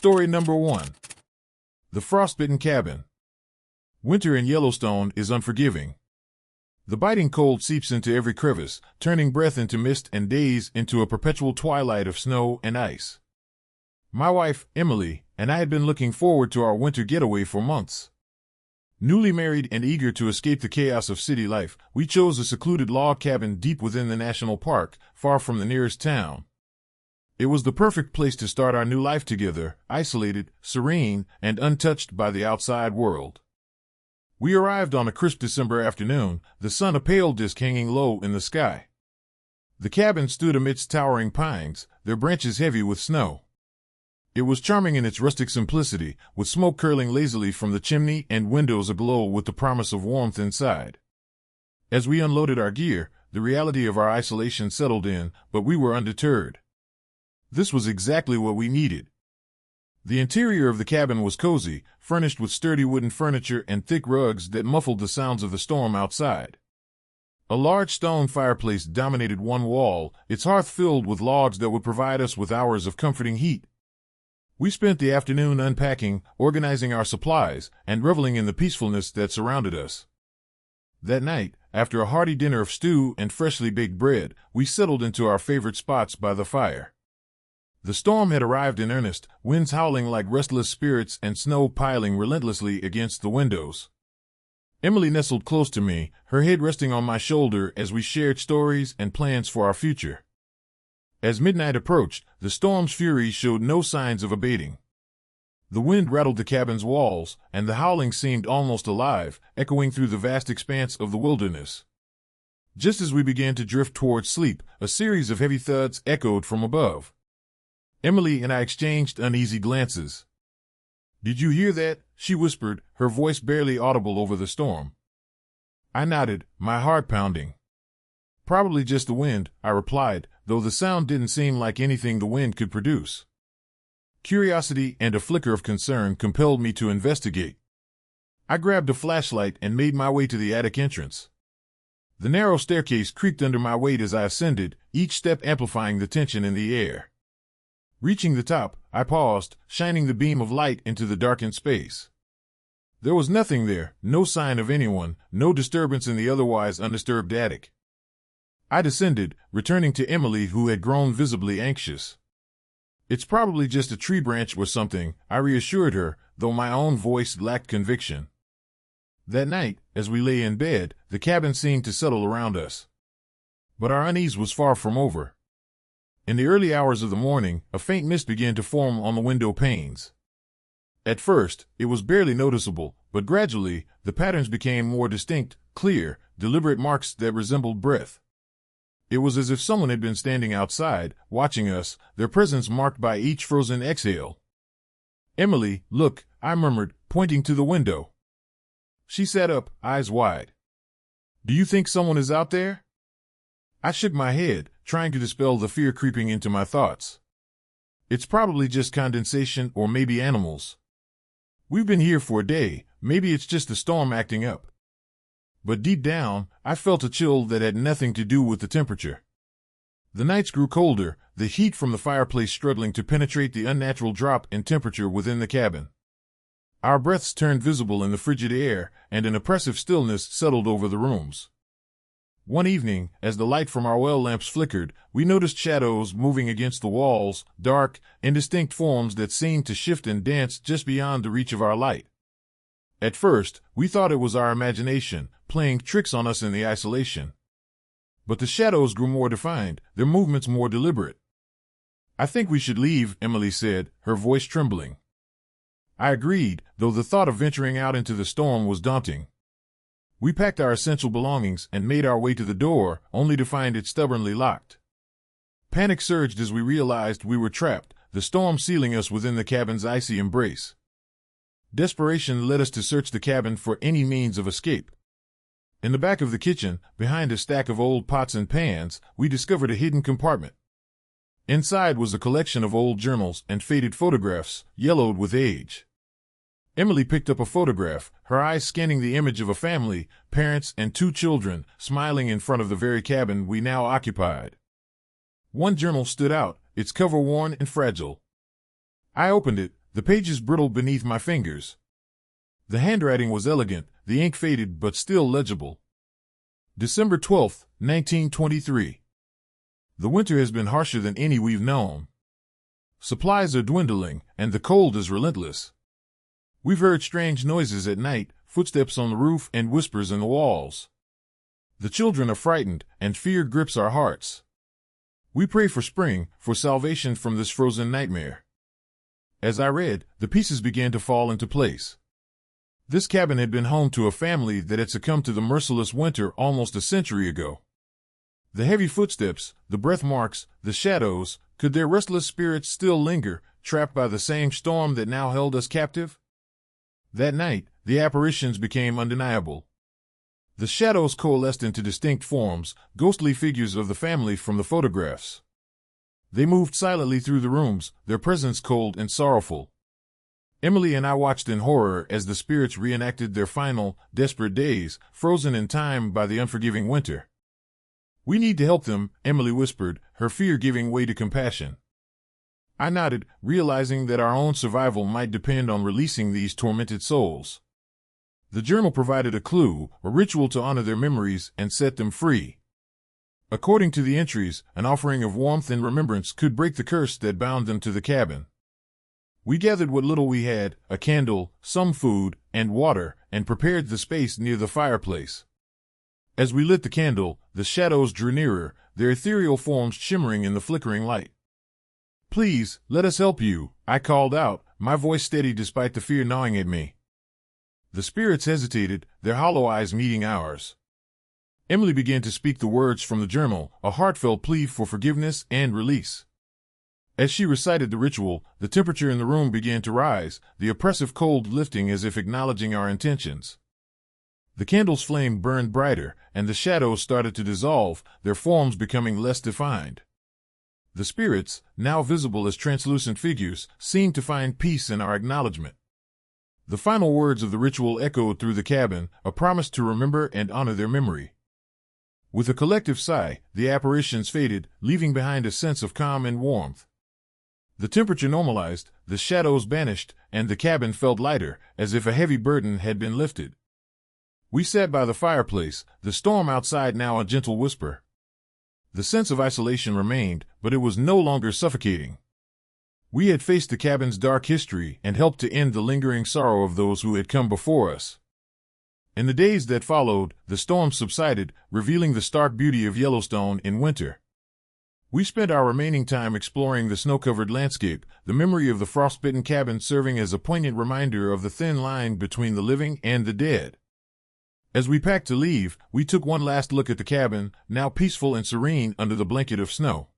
Story number 1. The Frostbitten Cabin. Winter in Yellowstone is unforgiving. The biting cold seeps into every crevice, turning breath into mist and days into a perpetual twilight of snow and ice. My wife, Emily, and I had been looking forward to our winter getaway for months. Newly married and eager to escape the chaos of city life, we chose a secluded log cabin deep within the national park, far from the nearest town. It was the perfect place to start our new life together, isolated, serene, and untouched by the outside world. We arrived on a crisp December afternoon, the sun a pale disk hanging low in the sky. The cabin stood amidst towering pines, their branches heavy with snow. It was charming in its rustic simplicity, with smoke curling lazily from the chimney and windows aglow with the promise of warmth inside. As we unloaded our gear, the reality of our isolation settled in, but we were undeterred. This was exactly what we needed. The interior of the cabin was cozy, furnished with sturdy wooden furniture and thick rugs that muffled the sounds of the storm outside. A large stone fireplace dominated one wall, its hearth filled with logs that would provide us with hours of comforting heat. We spent the afternoon unpacking, organizing our supplies, and reveling in the peacefulness that surrounded us. That night, after a hearty dinner of stew and freshly baked bread, we settled into our favorite spots by the fire. The storm had arrived in earnest, winds howling like restless spirits and snow piling relentlessly against the windows. Emily nestled close to me, her head resting on my shoulder as we shared stories and plans for our future. As midnight approached, the storm's fury showed no signs of abating. The wind rattled the cabin's walls, and the howling seemed almost alive, echoing through the vast expanse of the wilderness. Just as we began to drift towards sleep, a series of heavy thuds echoed from above. Emily and I exchanged uneasy glances. "Did you hear that?" she whispered, her voice barely audible over the storm. I nodded, my heart pounding. "Probably just the wind," I replied, though the sound didn't seem like anything the wind could produce. Curiosity and a flicker of concern compelled me to investigate. I grabbed a flashlight and made my way to the attic entrance. The narrow staircase creaked under my weight as I ascended, each step amplifying the tension in the air. Reaching the top, I paused, shining the beam of light into the darkened space. There was nothing there, no sign of anyone, no disturbance in the otherwise undisturbed attic. I descended, returning to Emily, who had grown visibly anxious. "It's probably just a tree branch or something," I reassured her, though my own voice lacked conviction. That night, as we lay in bed, the cabin seemed to settle around us. But our unease was far from over. In the early hours of the morning, a faint mist began to form on the window panes. At first, it was barely noticeable, but gradually, the patterns became more distinct, clear, deliberate marks that resembled breath. It was as if someone had been standing outside, watching us, their presence marked by each frozen exhale. "Emily, look," I murmured, pointing to the window. She sat up, eyes wide. "Do you think someone is out there?" I shook my head, trying to dispel the fear creeping into my thoughts. "It's probably just condensation or maybe animals. We've been here for a day, maybe it's just the storm acting up." But deep down, I felt a chill that had nothing to do with the temperature. The nights grew colder, the heat from the fireplace struggling to penetrate the unnatural drop in temperature within the cabin. Our breaths turned visible in the frigid air, and an oppressive stillness settled over the rooms. One evening, as the light from our well lamps flickered, we noticed shadows moving against the walls, dark, indistinct forms that seemed to shift and dance just beyond the reach of our light. At first, we thought it was our imagination, playing tricks on us in the isolation. But the shadows grew more defined, their movements more deliberate. "I think we should leave," Emily said, her voice trembling. I agreed, though the thought of venturing out into the storm was daunting. We packed our essential belongings and made our way to the door, only to find it stubbornly locked. Panic surged as we realized we were trapped, the storm sealing us within the cabin's icy embrace. Desperation led us to search the cabin for any means of escape. In the back of the kitchen, behind a stack of old pots and pans, we discovered a hidden compartment. Inside was a collection of old journals and faded photographs, yellowed with age. Emily picked up a photograph, her eyes scanning the image of a family, parents and 2 children, smiling in front of the very cabin we now occupied. One journal stood out, its cover worn and fragile. I opened it, The pages brittled beneath my fingers. The handwriting was elegant, the ink faded but still legible. December 12, 1923. The winter has been harsher than any we've known. Supplies are dwindling, and the cold is relentless. We've heard strange noises at night, footsteps on the roof and whispers in the walls. The children are frightened, and fear grips our hearts. We pray for spring, for salvation from this frozen nightmare. As I read, the pieces began to fall into place. This cabin had been home to a family that had succumbed to the merciless winter almost a century ago. The heavy footsteps, the breath marks, the shadows, could their restless spirits still linger, trapped by the same storm that now held us captive? That night, the apparitions became undeniable. The shadows coalesced into distinct forms, ghostly figures of the family from the photographs. They moved silently through the rooms, their presence cold and sorrowful. Emily and I watched in horror as the spirits reenacted their final, desperate days, frozen in time by the unforgiving winter. "We need to help them," Emily whispered, her fear giving way to compassion. I nodded, realizing that our own survival might depend on releasing these tormented souls. The journal provided a clue, a ritual to honor their memories and set them free. According to the entries, an offering of warmth and remembrance could break the curse that bound them to the cabin. We gathered what little we had, a candle, some food, and water, and prepared the space near the fireplace. As we lit the candle, the shadows drew nearer, their ethereal forms shimmering in the flickering light. "Please, let us help you," I called out, my voice steady despite the fear gnawing at me. The spirits hesitated, their hollow eyes meeting ours. Emily began to speak the words from the journal, a heartfelt plea for forgiveness and release. As she recited the ritual, the temperature in the room began to rise, the oppressive cold lifting as if acknowledging our intentions. The candle's flame burned brighter, and the shadows started to dissolve, their forms becoming less defined. The spirits, now visible as translucent figures, seemed to find peace in our acknowledgement. The final words of the ritual echoed through the cabin, a promise to remember and honor their memory. With a collective sigh, the apparitions faded, leaving behind a sense of calm and warmth. The temperature normalized, the shadows banished, and the cabin felt lighter, as if a heavy burden had been lifted. We sat by the fireplace, the storm outside now a gentle whisper. The sense of isolation remained, but it was no longer suffocating. We had faced the cabin's dark history and helped to end the lingering sorrow of those who had come before us. In the days that followed, the storm subsided, revealing the stark beauty of Yellowstone in winter. We spent our remaining time exploring the snow-covered landscape, the memory of the frostbitten cabin serving as a poignant reminder of the thin line between the living and the dead. As we packed to leave, we took one last look at the cabin, now peaceful and serene under the blanket of snow.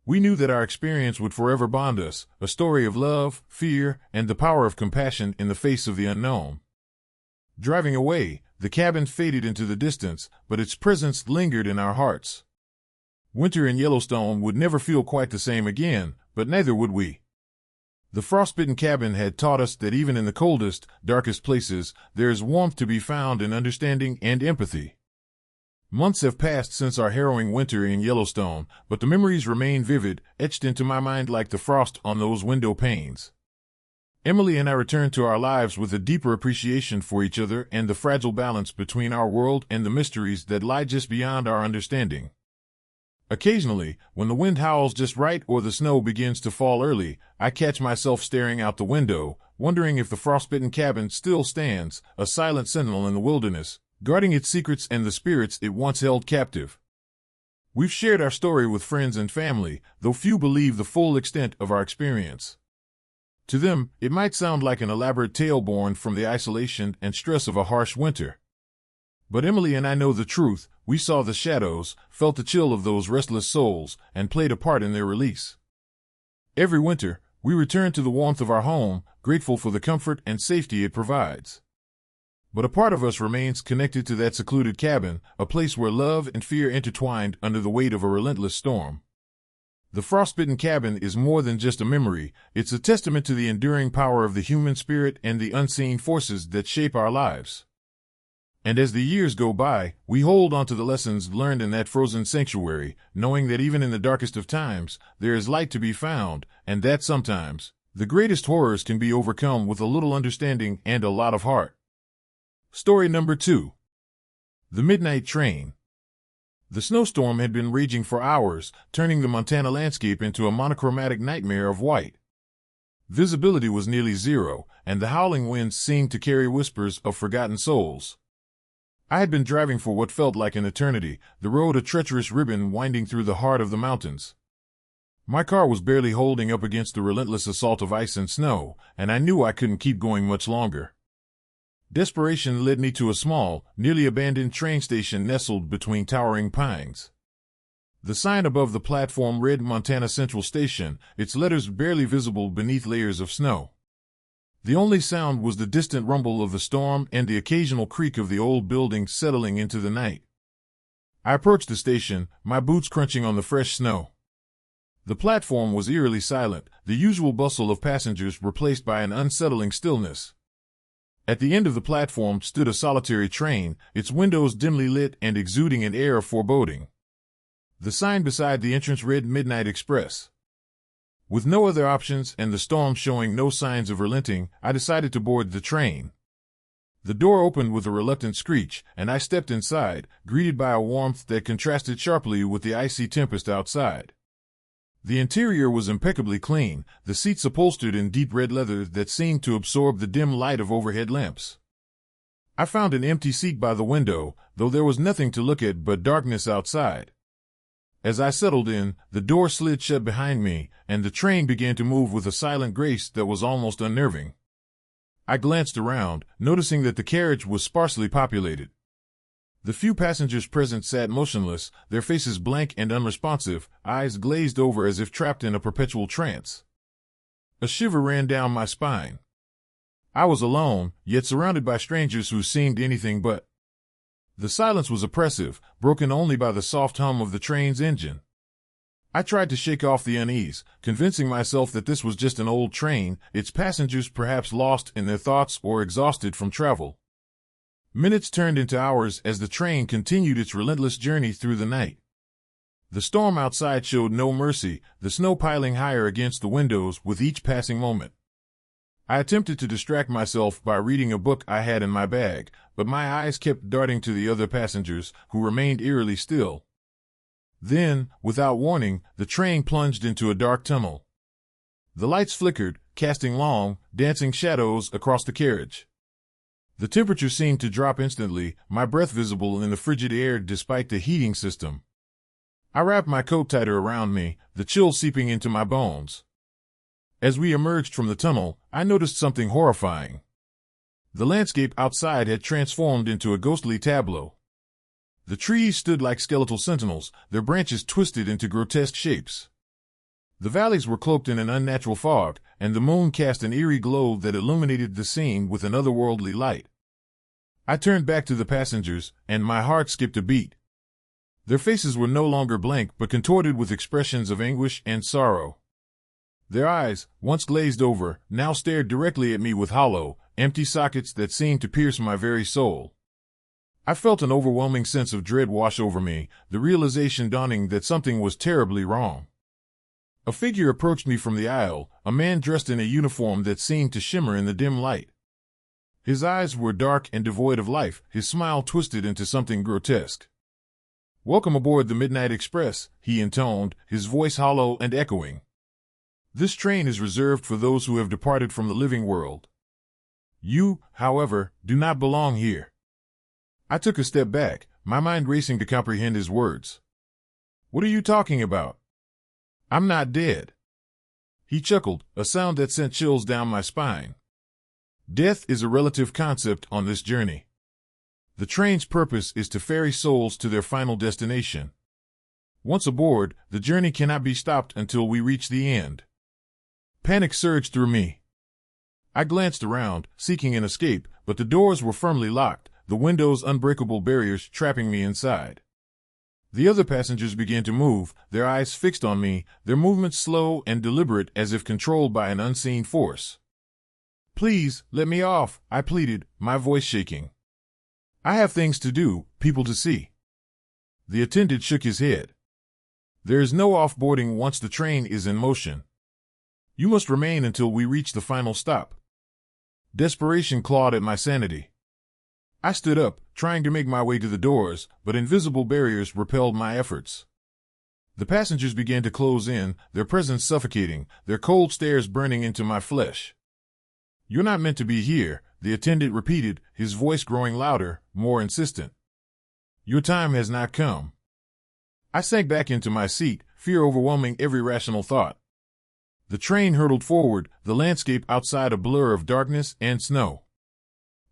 We knew that our experience would forever bond us, a story of love, fear, and the power of compassion in the face of the unknown. Driving away, the cabin faded into the distance, but its presence lingered in our hearts. Winter in Yellowstone would never feel quite the same again, but neither would we. The frostbitten cabin had taught us that even in the coldest, darkest places, there is warmth to be found in understanding and empathy. Months have passed since our harrowing winter in Yellowstone, but the memories remain vivid, etched into my mind like the frost on those window panes. Emily and I returned to our lives with a deeper appreciation for each other and the fragile balance between our world and the mysteries that lie just beyond our understanding. Occasionally, when the wind howls just right or the snow begins to fall early, I catch myself staring out the window, wondering if the frostbitten cabin still stands, a silent sentinel in the wilderness, guarding its secrets and the spirits it once held captive. We've shared our story with friends and family, though few believe the full extent of our experience. To them, it might sound like an elaborate tale born from the isolation and stress of a harsh winter. But Emily and I know the truth. We saw the shadows, felt the chill of those restless souls, and played a part in their release. Every winter, we return to the warmth of our home, grateful for the comfort and safety it provides. But a part of us remains connected to that secluded cabin, a place where love and fear intertwined under the weight of a relentless storm. The frostbitten cabin is more than just a memory, it's a testament to the enduring power of the human spirit and the unseen forces that shape our lives. And as the years go by, we hold on to the lessons learned in that frozen sanctuary, knowing that even in the darkest of times, there is light to be found, and that sometimes, The greatest horrors can be overcome with a little understanding and a lot of heart. Story number 2. The Midnight Train. The snowstorm had been raging for hours, turning the Montana landscape into a monochromatic nightmare of white. Visibility was nearly zero, and the howling winds seemed to carry whispers of forgotten souls. I had been driving for what felt like an eternity, the road a treacherous ribbon winding through the heart of the mountains. My car was barely holding up against the relentless assault of ice and snow, and I knew I couldn't keep going much longer. Desperation led me to a small, nearly abandoned train station nestled between towering pines. The sign above the platform read Montana Central Station, its letters barely visible beneath layers of snow. The only sound was the distant rumble of the storm and the occasional creak of the old building settling into the night. I approached the station, my boots crunching on the fresh snow. The platform was eerily silent, the usual bustle of passengers replaced by an unsettling stillness. At the end of the platform stood a solitary train, its windows dimly lit and exuding an air of foreboding. The sign beside the entrance read Midnight Express. With no other options and the storm showing no signs of relenting, I decided to board the train. The door opened with a reluctant screech, and I stepped inside, greeted by a warmth that contrasted sharply with the icy tempest outside. The interior was impeccably clean, the seats upholstered in deep red leather that seemed to absorb the dim light of overhead lamps. I found an empty seat by the window, though there was nothing to look at but darkness outside. As I settled in, the door slid shut behind me, and the train began to move with a silent grace that was almost unnerving. I glanced around, noticing that the carriage was sparsely populated. The few passengers present sat motionless, their faces blank and unresponsive, eyes glazed over as if trapped in a perpetual trance. A shiver ran down my spine. I was alone, yet surrounded by strangers who seemed anything but. The silence was oppressive, broken only by the soft hum of the train's engine. I tried to shake off the unease, convincing myself that this was just an old train, its passengers perhaps lost in their thoughts or exhausted from travel. Minutes turned into hours as the train continued its relentless journey through the night. The storm outside showed no mercy, the snow piling higher against the windows with each passing moment. I attempted to distract myself by reading a book I had in my bag, but my eyes kept darting to the other passengers, who remained eerily still. Then, without warning, the train plunged into a dark tunnel. The lights flickered, casting long, dancing shadows across the carriage. The temperature seemed to drop instantly, my breath visible in the frigid air despite the heating system. I wrapped my coat tighter around me, the chill seeping into my bones. As we emerged from the tunnel, I noticed something horrifying. The landscape outside had transformed into a ghostly tableau. The trees stood like skeletal sentinels, their branches twisted into grotesque shapes. The valleys were cloaked in an unnatural fog, and the moon cast an eerie glow that illuminated the scene with an otherworldly light. I turned back to the passengers, and my heart skipped a beat. Their faces were no longer blank but contorted with expressions of anguish and sorrow. Their eyes, once glazed over, now stared directly at me with hollow, empty sockets that seemed to pierce my very soul. I felt an overwhelming sense of dread wash over me, the realization dawning that something was terribly wrong. A figure approached me from the aisle, a man dressed in a uniform that seemed to shimmer in the dim light. His eyes were dark and devoid of life, his smile twisted into something grotesque. "Welcome aboard the Midnight Express," he intoned, his voice hollow and echoing. "This train is reserved for those who have departed from the living world. You, however, do not belong here." I took a step back, my mind racing to comprehend his words. "What are you talking about? I'm not dead." He chuckled, a sound that sent chills down my spine. "Death is a relative concept on this journey. The train's purpose is to ferry souls to their final destination. Once aboard, the journey cannot be stopped until we reach the end." Panic surged through me. I glanced around, seeking an escape, but the doors were firmly locked, the windows unbreakable barriers trapping me inside. The other passengers began to move, their eyes fixed on me, their movements slow and deliberate as if controlled by an unseen force. "Please, let me off," I pleaded, my voice shaking. "I have things to do, people to see." The attendant shook his head. "There is no offboarding once the train is in motion." You must remain until we reach the final stop. Desperation clawed at my sanity. I stood up, trying to make my way to the doors, but invisible barriers repelled my efforts. The passengers began to close in, their presence suffocating, their cold stares burning into my flesh. "You're not meant to be here," the attendant repeated, his voice growing louder, more insistent. "Your time has not come." I sank back into my seat, fear overwhelming every rational thought. The train hurtled forward, the landscape outside a blur of darkness and snow.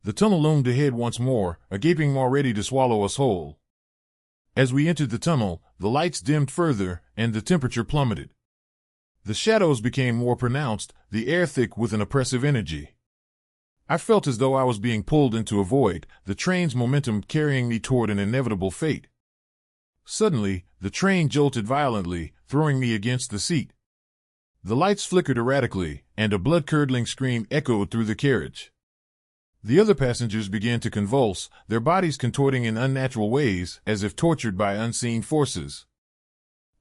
The tunnel loomed ahead once more, a gaping maw ready to swallow us whole. As we entered the tunnel, the lights dimmed further, and the temperature plummeted. The shadows became more pronounced, the air thick with an oppressive energy. I felt as though I was being pulled into a void, the train's momentum carrying me toward an inevitable fate. Suddenly, the train jolted violently, throwing me against the seat. The lights flickered erratically, and a blood-curdling scream echoed through the carriage. The other passengers began to convulse, their bodies contorting in unnatural ways, as if tortured by unseen forces.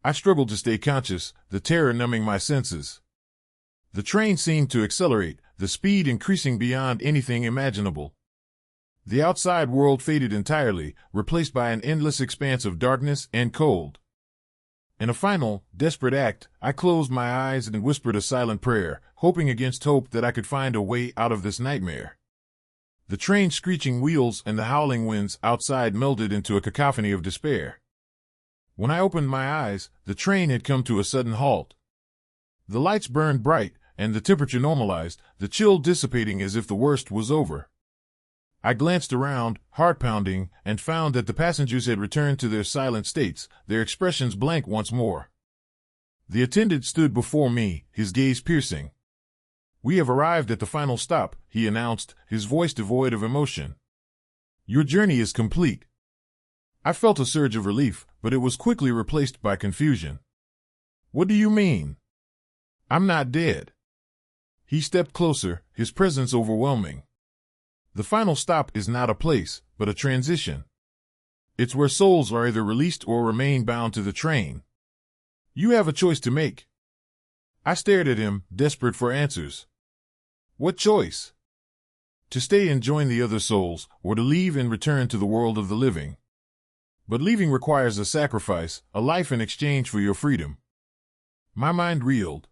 I struggled to stay conscious, the terror numbing my senses. The train seemed to accelerate, the speed increasing beyond anything imaginable. The outside world faded entirely, replaced by an endless expanse of darkness and cold. In a final, desperate act, I closed my eyes and whispered a silent prayer, hoping against hope that I could find a way out of this nightmare. The train's screeching wheels and the howling winds outside melded into a cacophony of despair. When I opened my eyes, the train had come to a sudden halt. The lights burned bright, and the temperature normalized, the chill dissipating as if the worst was over. I glanced around, heart-pounding, and found that the passengers had returned to their silent states, their expressions blank once more. The attendant stood before me, his gaze piercing. "We have arrived at the final stop," he announced, his voice devoid of emotion. "Your journey is complete." I felt a surge of relief, but it was quickly replaced by confusion. "What do you mean? I'm not dead." He stepped closer, his presence overwhelming. "The final stop is not a place, but a transition. It's where souls are either released or remain bound to the train. You have a choice to make." I stared at him, desperate for answers. "What choice?" "To stay and join the other souls, or to leave and return to the world of the living. But leaving requires a sacrifice, a life in exchange for your freedom." My mind reeled.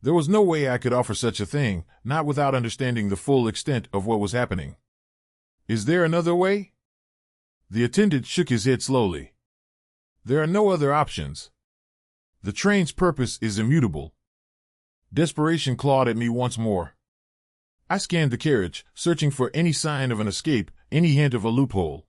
There was no way I could offer such a thing, not without understanding the full extent of what was happening. "Is there another way?" The attendant shook his head slowly. "There are no other options. The train's purpose is immutable." Desperation clawed at me once more. I scanned the carriage, searching for any sign of an escape, any hint of a loophole.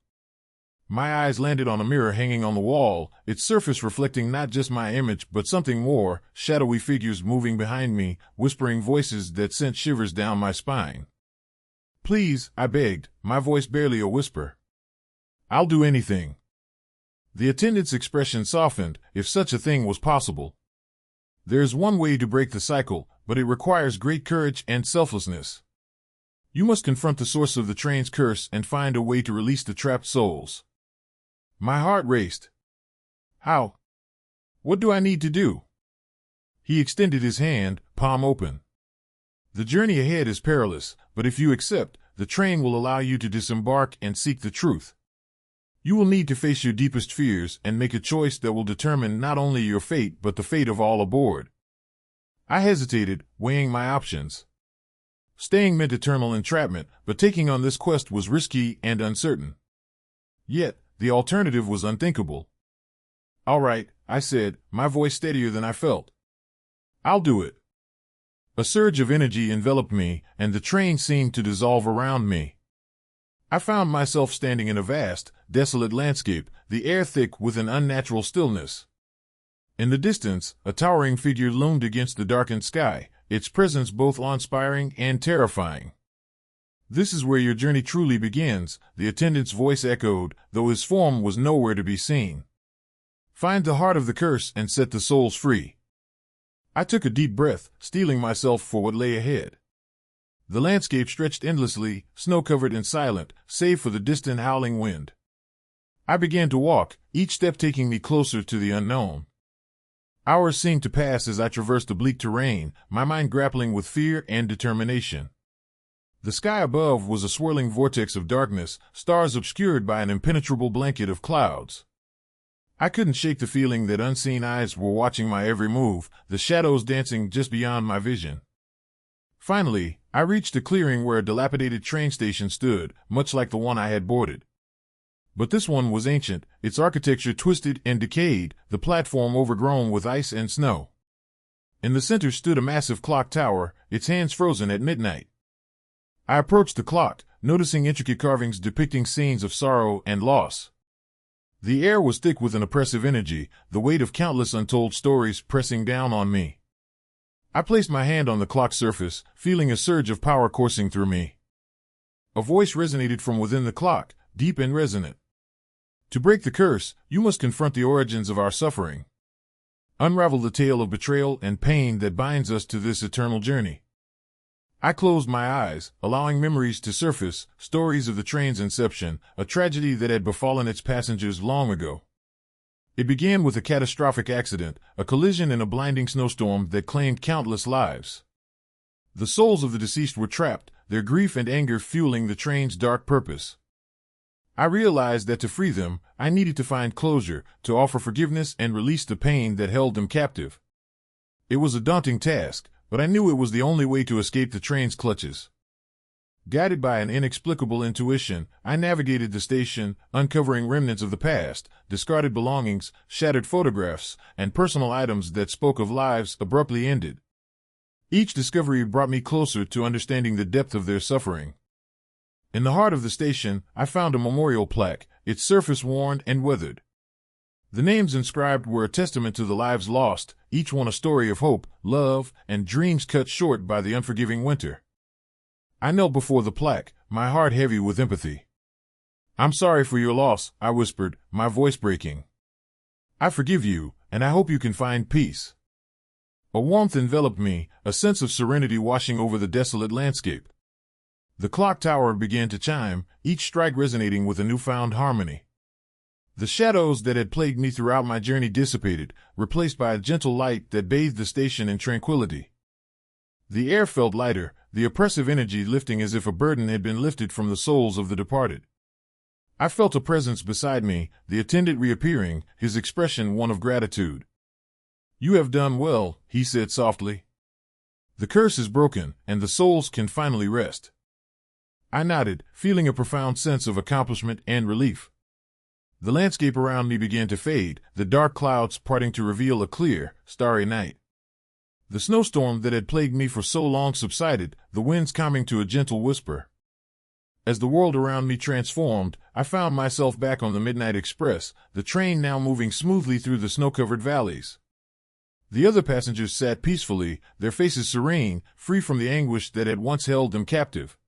My eyes landed on a mirror hanging on the wall, its surface reflecting not just my image but something more, shadowy figures moving behind me, whispering voices that sent shivers down my spine. "Please," I begged, my voice barely a whisper. "I'll do anything." The attendant's expression softened, if such a thing was possible. "There is one way to break the cycle, but it requires great courage and selflessness. You must confront the source of the train's curse and find a way to release the trapped souls." My heart raced. "How? What do I need to do?" He extended his hand, palm open. "The journey ahead is perilous, but if you accept, the train will allow you to disembark and seek the truth. You will need to face your deepest fears and make a choice that will determine not only your fate but the fate of all aboard." I hesitated, weighing my options. Staying meant eternal entrapment, but taking on this quest was risky and uncertain. Yet, the alternative was unthinkable. "All right," I said, my voice steadier than I felt. "I'll do it." A surge of energy enveloped me, and the train seemed to dissolve around me. I found myself standing in a vast, desolate landscape, the air thick with an unnatural stillness. In the distance, a towering figure loomed against the darkened sky, its presence both awe-inspiring and terrifying. "This is where your journey truly begins," the attendant's voice echoed, though his form was nowhere to be seen. "Find the heart of the curse and set the souls free." I took a deep breath, steeling myself for what lay ahead. The landscape stretched endlessly, snow-covered and silent, save for the distant howling wind. I began to walk, each step taking me closer to the unknown. Hours seemed to pass as I traversed the bleak terrain, my mind grappling with fear and determination. The sky above was a swirling vortex of darkness, stars obscured by an impenetrable blanket of clouds. I couldn't shake the feeling that unseen eyes were watching my every move, the shadows dancing just beyond my vision. Finally, I reached a clearing where a dilapidated train station stood, much like the one I had boarded. But this one was ancient, its architecture twisted and decayed, the platform overgrown with ice and snow. In the center stood a massive clock tower, its hands frozen at midnight. I approached the clock, noticing intricate carvings depicting scenes of sorrow and loss. The air was thick with an oppressive energy, the weight of countless untold stories pressing down on me. I placed my hand on the clock's surface, feeling a surge of power coursing through me. A voice resonated from within the clock, deep and resonant. To break the curse, you must confront the origins of our suffering. Unravel the tale of betrayal and pain that binds us to this eternal journey. I closed my eyes, allowing memories to surface, stories of the train's inception, a tragedy that had befallen its passengers long ago. It began with a catastrophic accident, a collision in a blinding snowstorm that claimed countless lives. The souls of the deceased were trapped, their grief and anger fueling the train's dark purpose. I realized that to free them, I needed to find closure, to offer forgiveness and release the pain that held them captive. It was a daunting task, but I knew it was the only way to escape the train's clutches. Guided by an inexplicable intuition, I navigated the station, uncovering remnants of the past, discarded belongings, shattered photographs, and personal items that spoke of lives abruptly ended. Each discovery brought me closer to understanding the depth of their suffering. In the heart of the station, I found a memorial plaque, its surface worn and weathered. The names inscribed were a testament to the lives lost, each one a story of hope, love, and dreams cut short by the unforgiving winter. I knelt before the plaque, my heart heavy with empathy. "I'm sorry for your loss," I whispered, my voice breaking. "I forgive you, and I hope you can find peace." A warmth enveloped me, a sense of serenity washing over the desolate landscape. The clock tower began to chime, each strike resonating with a newfound harmony. The shadows that had plagued me throughout my journey dissipated, replaced by a gentle light that bathed the station in tranquility. The air felt lighter, the oppressive energy lifting as if a burden had been lifted from the souls of the departed. I felt a presence beside me, the attendant reappearing, his expression one of gratitude. "You have done well," he said softly. "The curse is broken, and the souls can finally rest." I nodded, feeling a profound sense of accomplishment and relief. The landscape around me began to fade, the dark clouds parting to reveal a clear, starry night. The snowstorm that had plagued me for so long subsided, the winds calming to a gentle whisper. As the world around me transformed, I found myself back on the Midnight Express, the train now moving smoothly through the snow-covered valleys. The other passengers sat peacefully, their faces serene, free from the anguish that had once held them captive.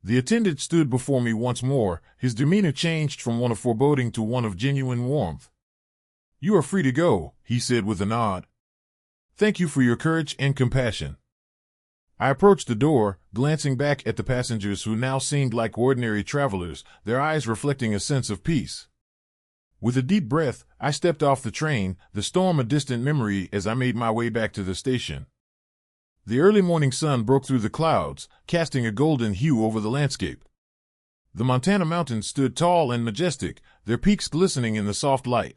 The attendant stood before me once more, his demeanor changed from one of foreboding to one of genuine warmth. "You are free to go," he said with a nod. "Thank you for your courage and compassion." I approached the door, glancing back at the passengers who now seemed like ordinary travelers, their eyes reflecting a sense of peace. With a deep breath, I stepped off the train, the storm a distant memory as I made my way back to the station. The early morning sun broke through the clouds, casting a golden hue over the landscape. The Montana mountains stood tall and majestic, their peaks glistening in the soft light.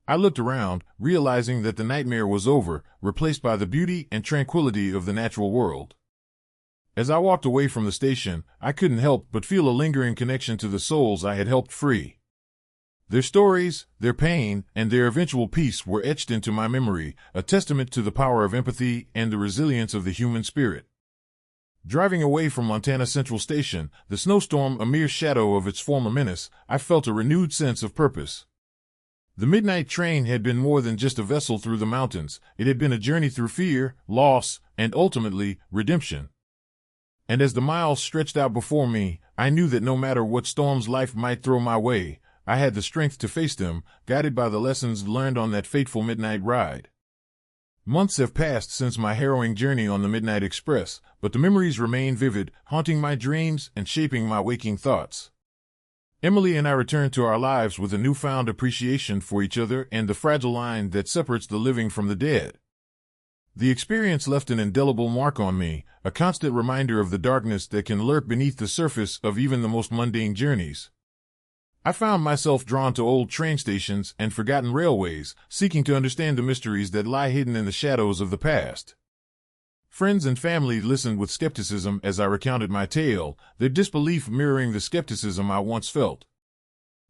I looked around, realizing that the nightmare was over, replaced by the beauty and tranquility of the natural world. As I walked away from the station, I couldn't help but feel a lingering connection to the souls I had helped free. Their stories, their pain, and their eventual peace were etched into my memory, a testament to the power of empathy and the resilience of the human spirit. Driving away from Montana Central Station, the snowstorm a mere shadow of its former menace, I felt a renewed sense of purpose. The midnight train had been more than just a vessel through the mountains, it had been a journey through fear, loss, and ultimately, redemption. And as the miles stretched out before me, I knew that no matter what storms life might throw my way, I had the strength to face them, guided by the lessons learned on that fateful midnight ride. Months have passed since my harrowing journey on the Midnight Express, but the memories remain vivid, haunting my dreams and shaping my waking thoughts. Emily and I returned to our lives with a newfound appreciation for each other and the fragile line that separates the living from the dead. The experience left an indelible mark on me, a constant reminder of the darkness that can lurk beneath the surface of even the most mundane journeys. I found myself drawn to old train stations and forgotten railways, seeking to understand the mysteries that lie hidden in the shadows of the past. Friends and family listened with skepticism as I recounted my tale, their disbelief mirroring the skepticism I once felt.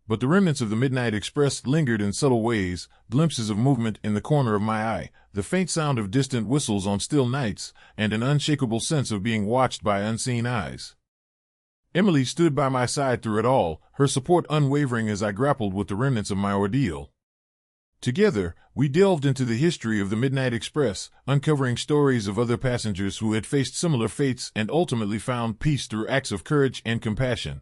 But the remnants of the Midnight Express lingered in subtle ways, glimpses of movement in the corner of my eye, the faint sound of distant whistles on still nights, and an unshakable sense of being watched by unseen eyes. Emily stood by my side through it all, her support unwavering as I grappled with the remnants of my ordeal. Together, we delved into the history of the Midnight Express, uncovering stories of other passengers who had faced similar fates and ultimately found peace through acts of courage and compassion.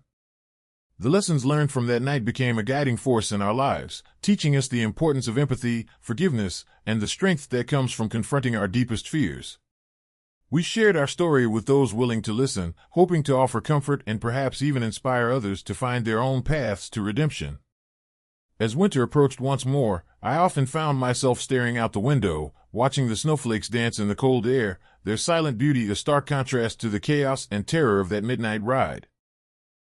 The lessons learned from that night became a guiding force in our lives, teaching us the importance of empathy, forgiveness, and the strength that comes from confronting our deepest fears. We shared our story with those willing to listen, hoping to offer comfort and perhaps even inspire others to find their own paths to redemption. As winter approached once more, I often found myself staring out the window, watching the snowflakes dance in the cold air, their silent beauty a stark contrast to the chaos and terror of that midnight ride.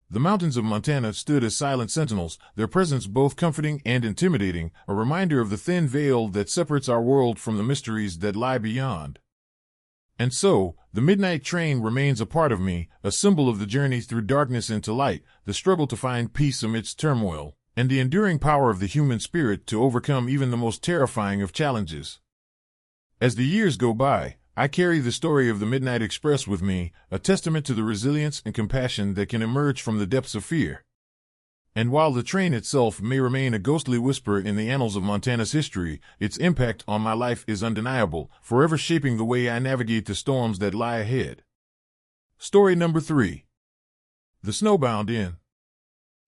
The mountains of Montana stood as silent sentinels, their presence both comforting and intimidating, a reminder of the thin veil that separates our world from the mysteries that lie beyond. And so, the midnight train remains a part of me, a symbol of the journey through darkness into light, the struggle to find peace amidst turmoil, and the enduring power of the human spirit to overcome even the most terrifying of challenges. As the years go by, I carry the story of the Midnight Express with me, a testament to the resilience and compassion that can emerge from the depths of fear. And while the train itself may remain a ghostly whisper in the annals of Montana's history, its impact on my life is undeniable, forever shaping the way I navigate the storms that lie ahead. Story number 3. The Snowbound Inn.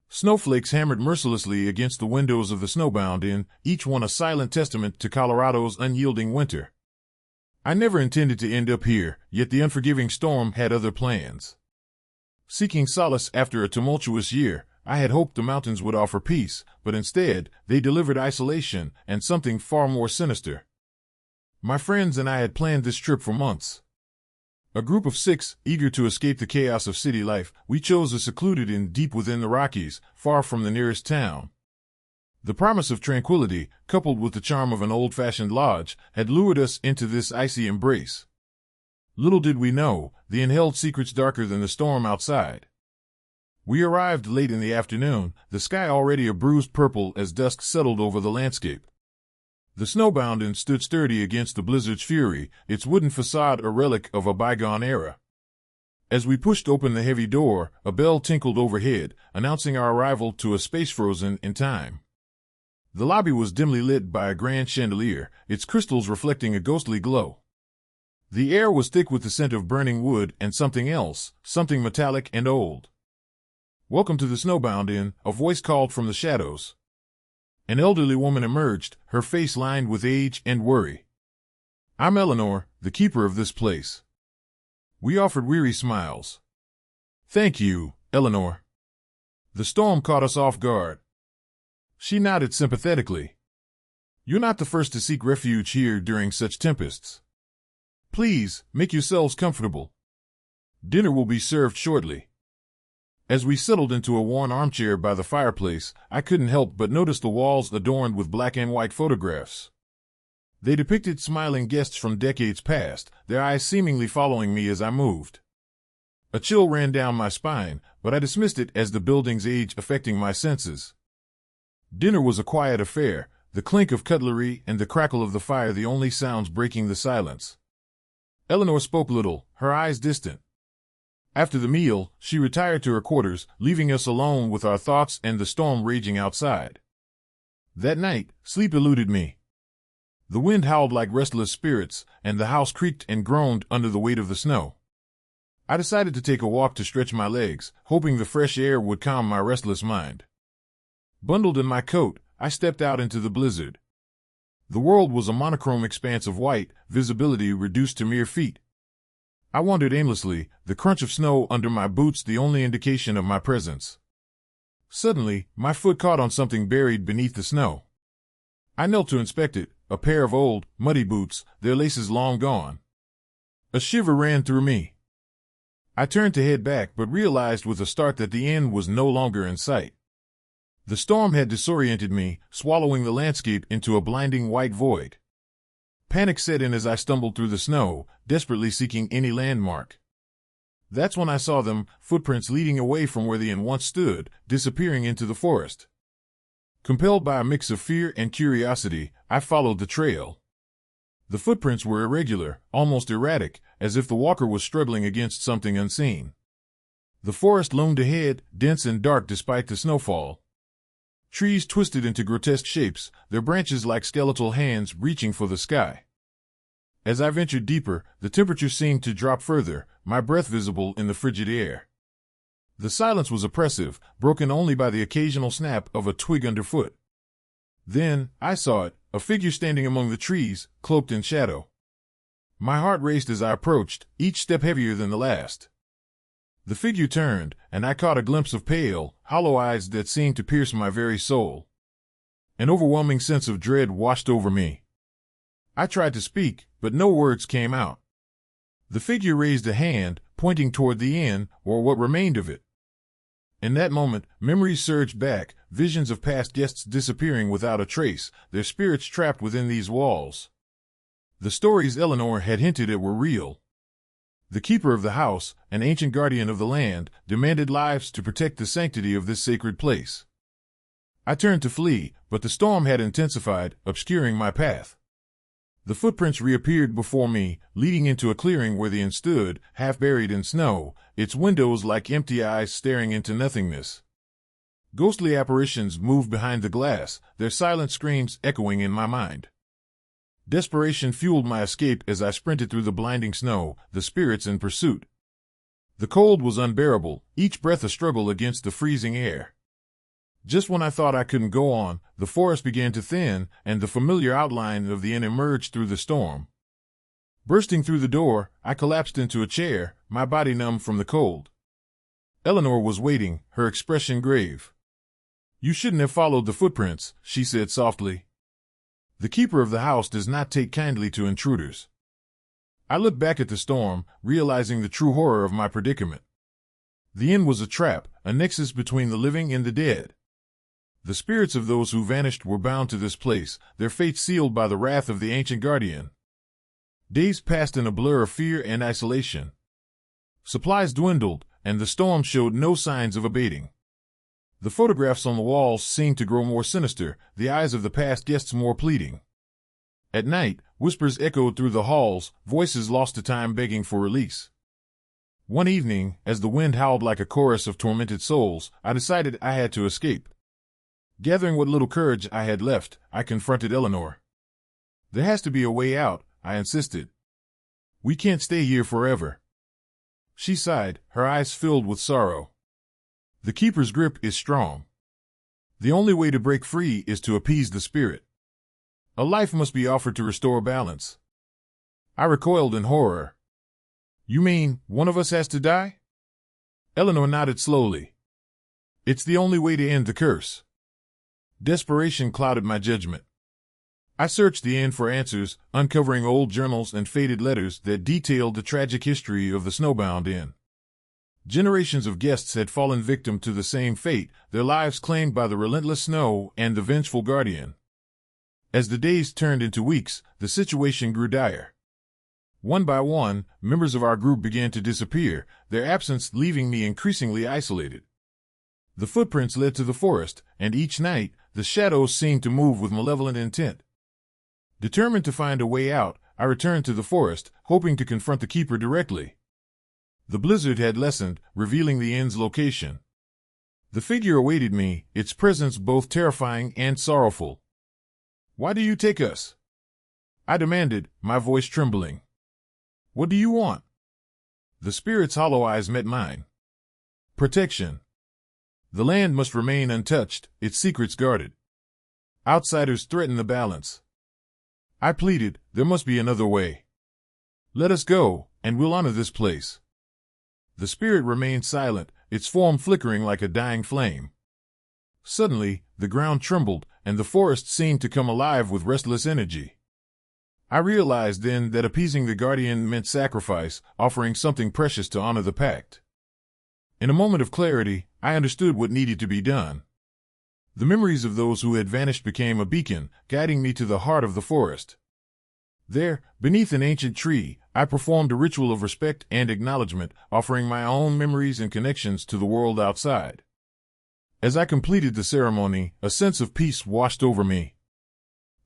Snowflakes hammered mercilessly against the windows of the Snowbound Inn, each one a silent testament to Colorado's unyielding winter. I never intended to end up here, yet the unforgiving storm had other plans. Seeking solace after a tumultuous year, I had hoped the mountains would offer peace, but instead, they delivered isolation and something far more sinister. My friends and I had planned this trip for months. A group of 6, eager to escape the chaos of city life, we chose a secluded inn deep within the Rockies, far from the nearest town. The promise of tranquility, coupled with the charm of an old-fashioned lodge, had lured us into this icy embrace. Little did we know, the inn held secrets darker than the storm outside. We arrived late in the afternoon, the sky already a bruised purple as dusk settled over the landscape. The Snowbound Inn stood sturdy against the blizzard's fury, its wooden facade a relic of a bygone era. As we pushed open the heavy door, a bell tinkled overhead, announcing our arrival to a space frozen in time. The lobby was dimly lit by a grand chandelier, its crystals reflecting a ghostly glow. The air was thick with the scent of burning wood and something else, something metallic and old. "Welcome to the Snowbound Inn," a voice called from the shadows. An elderly woman emerged, her face lined with age and worry. "I'm Eleanor, the keeper of this place." We offered weary smiles. "Thank you, Eleanor." The storm caught us off guard. She nodded sympathetically. "You're not the first to seek refuge here during such tempests. Please, make yourselves comfortable. Dinner will be served shortly." As we settled into a worn armchair by the fireplace, I couldn't help but notice the walls adorned with black and white photographs. They depicted smiling guests from decades past, their eyes seemingly following me as I moved. A chill ran down my spine, but I dismissed it as the building's age affecting my senses. Dinner was a quiet affair, the clink of cutlery and the crackle of the fire the only sounds breaking the silence. Eleanor spoke little, her eyes distant. After the meal, she retired to her quarters, leaving us alone with our thoughts and the storm raging outside. That night, sleep eluded me. The wind howled like restless spirits, and the house creaked and groaned under the weight of the snow. I decided to take a walk to stretch my legs, hoping the fresh air would calm my restless mind. Bundled in my coat, I stepped out into the blizzard. The world was a monochrome expanse of white, visibility reduced to mere feet. I wandered aimlessly, the crunch of snow under my boots the only indication of my presence. Suddenly, my foot caught on something buried beneath the snow. I knelt to inspect it, a pair of old, muddy boots, their laces long gone. A shiver ran through me. I turned to head back but realized with a start that the inn was no longer in sight. The storm had disoriented me, swallowing the landscape into a blinding white void. Panic set in as I stumbled through the snow, desperately seeking any landmark. That's when I saw them, footprints leading away from where the inn once stood, disappearing into the forest. Compelled by a mix of fear and curiosity, I followed the trail. The footprints were irregular, almost erratic, as if the walker was struggling against something unseen. The forest loomed ahead, dense and dark despite the snowfall. Trees twisted into grotesque shapes, their branches like skeletal hands reaching for the sky. As I ventured deeper, the temperature seemed to drop further, my breath visible in the frigid air. The silence was oppressive, broken only by the occasional snap of a twig underfoot. Then, I saw it, a figure standing among the trees, cloaked in shadow. My heart raced as I approached, each step heavier than the last. The figure turned, and I caught a glimpse of pale, hollow eyes that seemed to pierce my very soul. An overwhelming sense of dread washed over me. I tried to speak, but no words came out. The figure raised a hand, pointing toward the inn, or what remained of it. In that moment, memories surged back, visions of past guests disappearing without a trace, their spirits trapped within these walls. The stories Eleanor had hinted at were real. The keeper of the house, an ancient guardian of the land, demanded lives to protect the sanctity of this sacred place. I turned to flee, but the storm had intensified, obscuring my path. The footprints reappeared before me, leading into a clearing where the inn stood, half buried in snow, its windows like empty eyes staring into nothingness. Ghostly apparitions moved behind the glass, their silent screams echoing in my mind. Desperation fueled my escape as I sprinted through the blinding snow, the spirits in pursuit. The cold was unbearable, each breath a struggle against the freezing air. Just when I thought I couldn't go on, the forest began to thin, and the familiar outline of the inn emerged through the storm. Bursting through the door, I collapsed into a chair, my body numb from the cold. Eleanor was waiting, her expression grave. "You shouldn't have followed the footprints," she said softly. "The keeper of the house does not take kindly to intruders." I looked back at the storm, realizing the true horror of my predicament. The inn was a trap, a nexus between the living and the dead. The spirits of those who vanished were bound to this place, their fate sealed by the wrath of the ancient guardian. Days passed in a blur of fear and isolation. Supplies dwindled, and the storm showed no signs of abating. The photographs on the walls seemed to grow more sinister, the eyes of the past guests more pleading. At night, whispers echoed through the halls, voices lost to time begging for release. One evening, as the wind howled like a chorus of tormented souls, I decided I had to escape. Gathering what little courage I had left, I confronted Eleanor. "There has to be a way out," I insisted. "We can't stay here forever." She sighed, her eyes filled with sorrow. "The keeper's grip is strong. The only way to break free is to appease the spirit. A life must be offered to restore balance." I recoiled in horror. "You mean, one of us has to die?" Eleanor nodded slowly. "It's the only way to end the curse." Desperation clouded my judgment. I searched the inn for answers, uncovering old journals and faded letters that detailed the tragic history of the snowbound inn. Generations of guests had fallen victim to the same fate, their lives claimed by the relentless snow and the vengeful guardian. As the days turned into weeks, the situation grew dire. One by one, members of our group began to disappear, their absence leaving me increasingly isolated. The footprints led to the forest, and each night, the shadows seemed to move with malevolent intent. Determined to find a way out, I returned to the forest, hoping to confront the keeper directly. The blizzard had lessened, revealing the inn's location. The figure awaited me, its presence both terrifying and sorrowful. "Why do you take us?" I demanded, my voice trembling. "What do you want?" The spirit's hollow eyes met mine. "Protection. The land must remain untouched, its secrets guarded. Outsiders threaten the balance." I pleaded, "There must be another way. Let us go, and we'll honor this place." The spirit remained silent, its form flickering like a dying flame. Suddenly, the ground trembled, and the forest seemed to come alive with restless energy. I realized then that appeasing the guardian meant sacrifice, offering something precious to honor the pact. In a moment of clarity, I understood what needed to be done. The memories of those who had vanished became a beacon, guiding me to the heart of the forest. There, beneath an ancient tree, I performed a ritual of respect and acknowledgement, offering my own memories and connections to the world outside. As I completed the ceremony, a sense of peace washed over me.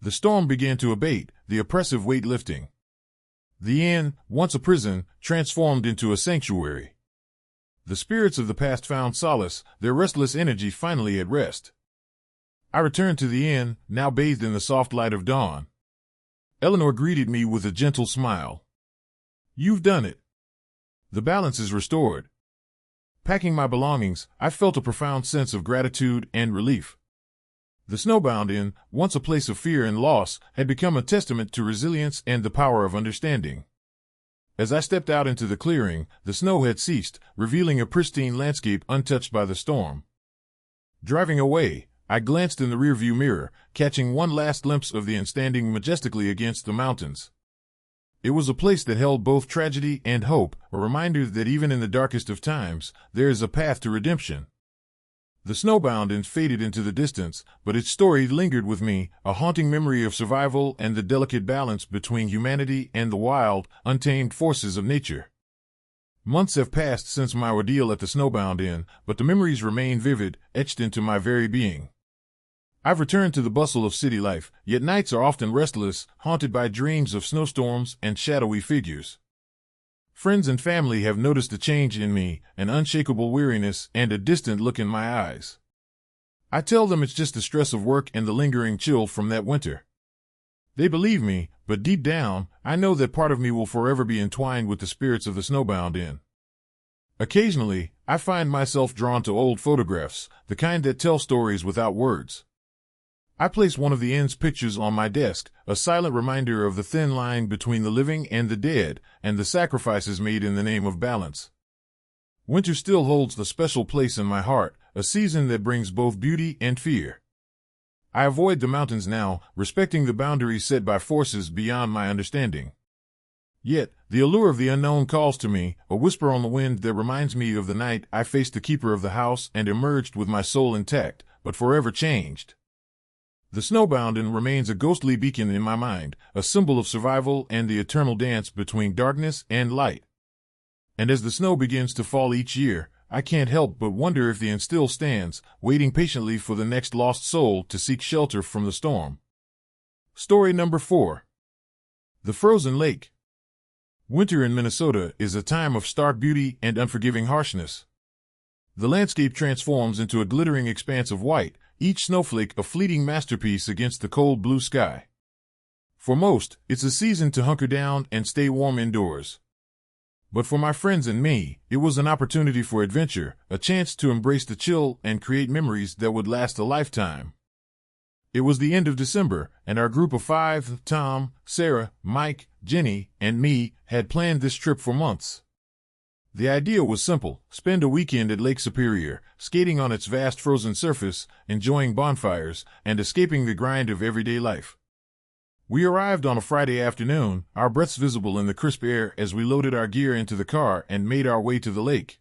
The storm began to abate, the oppressive weight lifting. The inn, once a prison, transformed into a sanctuary. The spirits of the past found solace, their restless energy finally at rest. I returned to the inn, now bathed in the soft light of dawn. Eleanor greeted me with a gentle smile. "You've done it. The balance is restored." Packing my belongings, I felt a profound sense of gratitude and relief. The Snowbound Inn, once a place of fear and loss, had become a testament to resilience and the power of understanding. As I stepped out into the clearing, the snow had ceased, revealing a pristine landscape untouched by the storm. Driving away, I glanced in the rearview mirror, catching one last glimpse of the inn standing majestically against the mountains. It was a place that held both tragedy and hope, a reminder that even in the darkest of times, there is a path to redemption. The Snowbound Inn faded into the distance, but its story lingered with me, a haunting memory of survival and the delicate balance between humanity and the wild, untamed forces of nature. Months have passed since my ordeal at the Snowbound Inn, but the memories remain vivid, etched into my very being. I've returned to the bustle of city life, yet nights are often restless, haunted by dreams of snowstorms and shadowy figures. Friends and family have noticed a change in me, an unshakable weariness and a distant look in my eyes. I tell them it's just the stress of work and the lingering chill from that winter. They believe me, but deep down, I know that part of me will forever be entwined with the spirits of the Snowbound Inn. Occasionally, I find myself drawn to old photographs, the kind that tell stories without words. I place one of the inn's pictures on my desk, a silent reminder of the thin line between the living and the dead, and the sacrifices made in the name of balance. Winter still holds a special place in my heart, a season that brings both beauty and fear. I avoid the mountains now, respecting the boundaries set by forces beyond my understanding. Yet, the allure of the unknown calls to me, a whisper on the wind that reminds me of the night I faced the keeper of the house and emerged with my soul intact, but forever changed. The Snowbound Inn remains a ghostly beacon in my mind, a symbol of survival and the eternal dance between darkness and light. And as the snow begins to fall each year, I can't help but wonder if the inn still stands, waiting patiently for the next lost soul to seek shelter from the storm. Story number 4. The Frozen Lake. Winter in Minnesota is a time of stark beauty and unforgiving harshness. The landscape transforms into a glittering expanse of white, each snowflake a fleeting masterpiece against the cold blue sky. For most, it's a season to hunker down and stay warm indoors. But for my friends and me, it was an opportunity for adventure, a chance to embrace the chill and create memories that would last a lifetime. It was the end of December, and our group of 5, Tom, Sarah, Mike, Jenny, and me, had planned this trip for months. The idea was simple: spend a weekend at Lake Superior, skating on its vast frozen surface, enjoying bonfires, and escaping the grind of everyday life. We arrived on a Friday afternoon, our breaths visible in the crisp air as we loaded our gear into the car and made our way to the lake.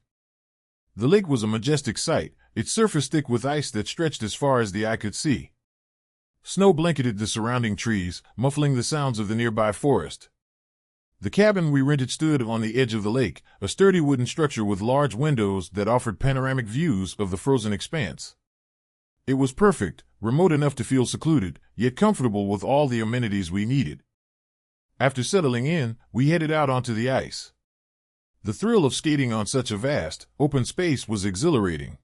The lake was a majestic sight, its surface thick with ice that stretched as far as the eye could see. Snow blanketed the surrounding trees, muffling the sounds of the nearby forest. The cabin we rented stood on the edge of the lake, a sturdy wooden structure with large windows that offered panoramic views of the frozen expanse. It was perfect, remote enough to feel secluded, yet comfortable with all the amenities we needed. After settling in, we headed out onto the ice. The thrill of skating on such a vast, open space was exhilarating.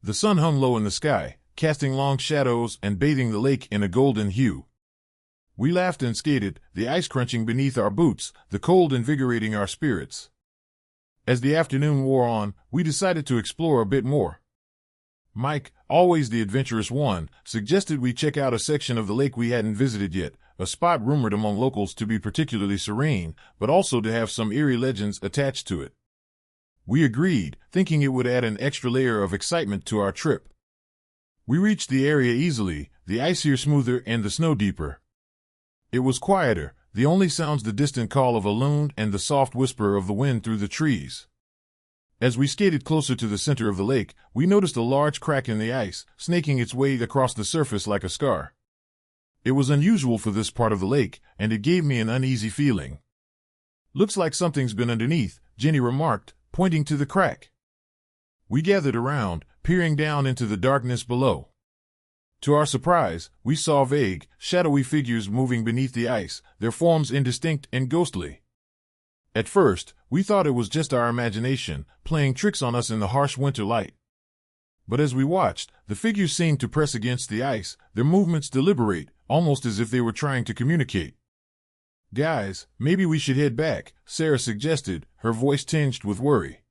The sun hung low in the sky, casting long shadows and bathing the lake in a golden hue. We laughed and skated, the ice crunching beneath our boots, the cold invigorating our spirits. As the afternoon wore on, we decided to explore a bit more. Mike, always the adventurous one, suggested we check out a section of the lake we hadn't visited yet, a spot rumored among locals to be particularly serene, but also to have some eerie legends attached to it. We agreed, thinking it would add an extra layer of excitement to our trip. We reached the area easily, the ice here smoother and the snow deeper. It was quieter, the only sounds the distant call of a loon and the soft whisper of the wind through the trees. As we skated closer to the center of the lake, we noticed a large crack in the ice, snaking its way across the surface like a scar. It was unusual for this part of the lake, and it gave me an uneasy feeling. "Looks like something's been underneath," Jenny remarked, pointing to the crack. We gathered around, peering down into the darkness below. To our surprise, we saw vague, shadowy figures moving beneath the ice, their forms indistinct and ghostly. At first, we thought it was just our imagination, playing tricks on us in the harsh winter light. But as we watched, the figures seemed to press against the ice, their movements deliberate, almost as if they were trying to communicate. "Guys, maybe we should head back," Sarah suggested, her voice tinged with worry.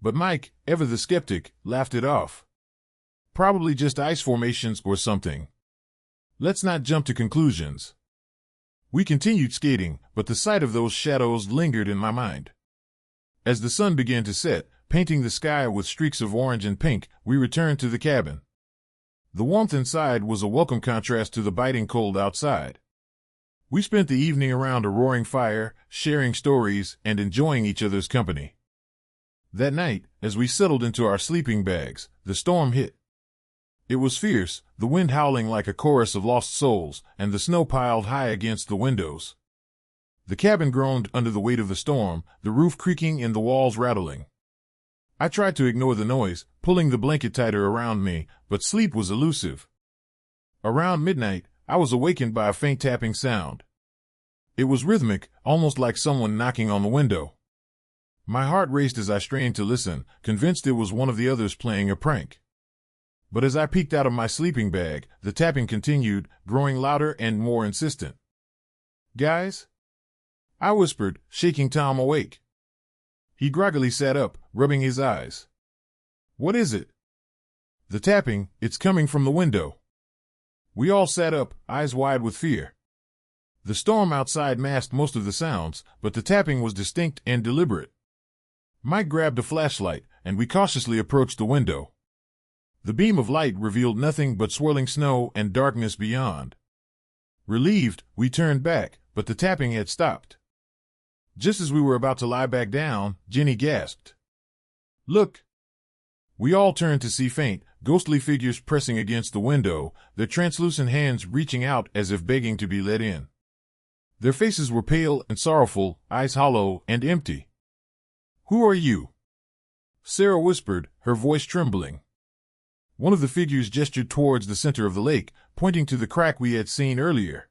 But Mike, ever the skeptic, laughed it off. "Probably just ice formations or something. Let's not jump to conclusions." We continued skating, but the sight of those shadows lingered in my mind. As the sun began to set, painting the sky with streaks of orange and pink, we returned to the cabin. The warmth inside was a welcome contrast to the biting cold outside. We spent the evening around a roaring fire, sharing stories and enjoying each other's company. That night, as we settled into our sleeping bags, the storm hit. It was fierce, the wind howling like a chorus of lost souls, and the snow piled high against the windows. The cabin groaned under the weight of the storm, the roof creaking and the walls rattling. I tried to ignore the noise, pulling the blanket tighter around me, but sleep was elusive. Around midnight, I was awakened by a faint tapping sound. It was rhythmic, almost like someone knocking on the window. My heart raced as I strained to listen, convinced it was one of the others playing a prank. But as I peeked out of my sleeping bag, the tapping continued, growing louder and more insistent. "Guys?" I whispered, shaking Tom awake. He groggily sat up, rubbing his eyes. "What is it?" "The tapping, it's coming from the window." We all sat up, eyes wide with fear. The storm outside masked most of the sounds, but the tapping was distinct and deliberate. Mike grabbed a flashlight, and we cautiously approached the window. The beam of light revealed nothing but swirling snow and darkness beyond. Relieved, we turned back, but the tapping had stopped. Just as we were about to lie back down, Jenny gasped. "Look!" We all turned to see faint, ghostly figures pressing against the window, their translucent hands reaching out as if begging to be let in. Their faces were pale and sorrowful, eyes hollow and empty. "Who are you?" Sarah whispered, her voice trembling. One of the figures gestured towards the center of the lake, pointing to the crack we had seen earlier.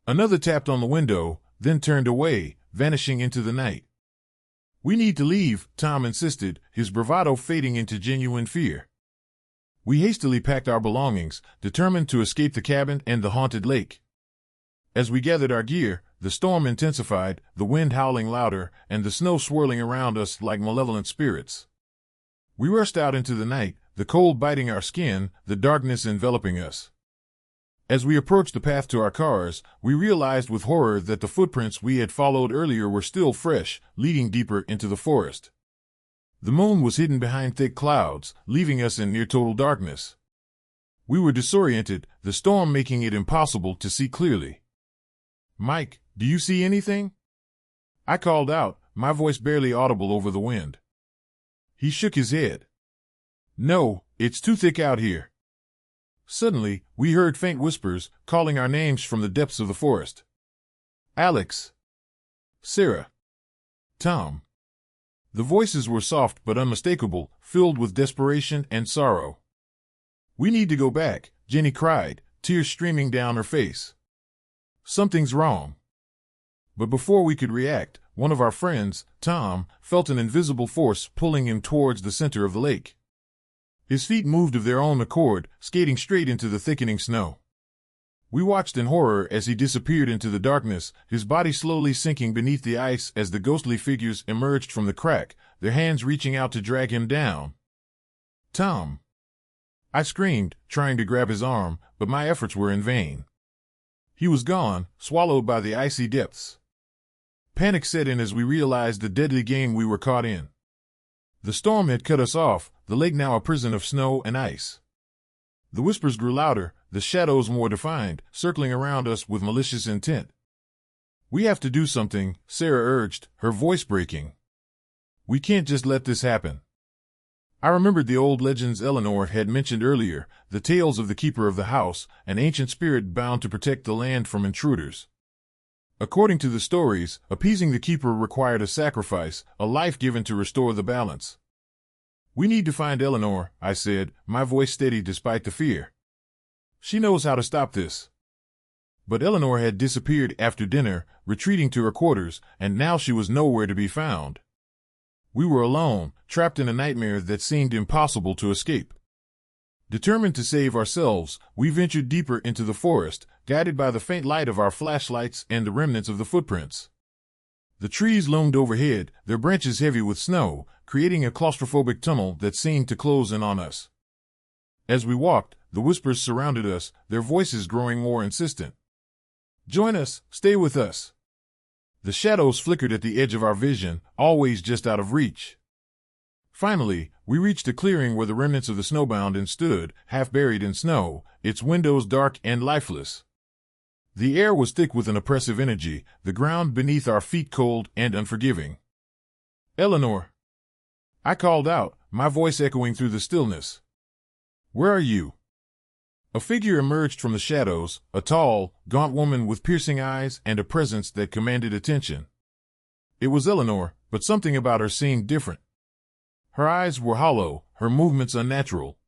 Another tapped on the window, then turned away, vanishing into the night. "We need to leave," Tom insisted, his bravado fading into genuine fear. We hastily packed our belongings, determined to escape the cabin and the haunted lake. As we gathered our gear, the storm intensified, the wind howling louder, and the snow swirling around us like malevolent spirits. We rushed out into the night, the cold biting our skin, the darkness enveloping us. As we approached the path to our cars, we realized with horror that the footprints we had followed earlier were still fresh, leading deeper into the forest. The moon was hidden behind thick clouds, leaving us in near total darkness. We were disoriented, the storm making it impossible to see clearly. "Mike, do you see anything?" I called out, my voice barely audible over the wind. He shook his head. "No, it's too thick out here." Suddenly, we heard faint whispers, calling our names from the depths of the forest. "Alex." "Sarah." "Tom." The voices were soft but unmistakable, filled with desperation and sorrow. "We need to go back," Jenny cried, tears streaming down her face. "Something's wrong." But before we could react, one of our friends, Tom, felt an invisible force pulling him towards the center of the lake. His feet moved of their own accord, skating straight into the thickening snow. We watched in horror as he disappeared into the darkness, his body slowly sinking beneath the ice as the ghostly figures emerged from the crack, their hands reaching out to drag him down. "Tom!" I screamed, trying to grab his arm, but my efforts were in vain. He was gone, swallowed by the icy depths. Panic set in as we realized the deadly game we were caught in. The storm had cut us off, the lake now a prison of snow and ice. The whispers grew louder, the shadows more defined, circling around us with malicious intent. "We have to do something," Sarah urged, her voice breaking. "We can't just let this happen." I remembered the old legends Eleanor had mentioned earlier, the tales of the keeper of the house, an ancient spirit bound to protect the land from intruders. According to the stories, appeasing the keeper required a sacrifice, a life given to restore the balance. "We need to find Eleanor," I said, my voice steady despite the fear. "She knows how to stop this." But Eleanor had disappeared after dinner, retreating to her quarters, and now she was nowhere to be found. We were alone, trapped in a nightmare that seemed impossible to escape. Determined to save ourselves, we ventured deeper into the forest, guided by the faint light of our flashlights and the remnants of the footprints. The trees loomed overhead, their branches heavy with snow, creating a claustrophobic tunnel that seemed to close in on us. As we walked, the whispers surrounded us, their voices growing more insistent. "Join us, stay with us." The shadows flickered at the edge of our vision, always just out of reach. Finally, we reached a clearing where the remnants of the snowbound inn stood, half buried in snow, its windows dark and lifeless. The air was thick with an oppressive energy, the ground beneath our feet cold and unforgiving. "Eleanor!" I called out, my voice echoing through the stillness. "Where are you?" A figure emerged from the shadows, a tall, gaunt woman with piercing eyes and a presence that commanded attention. It was Eleanor, but something about her seemed different. Her eyes were hollow, her movements unnatural.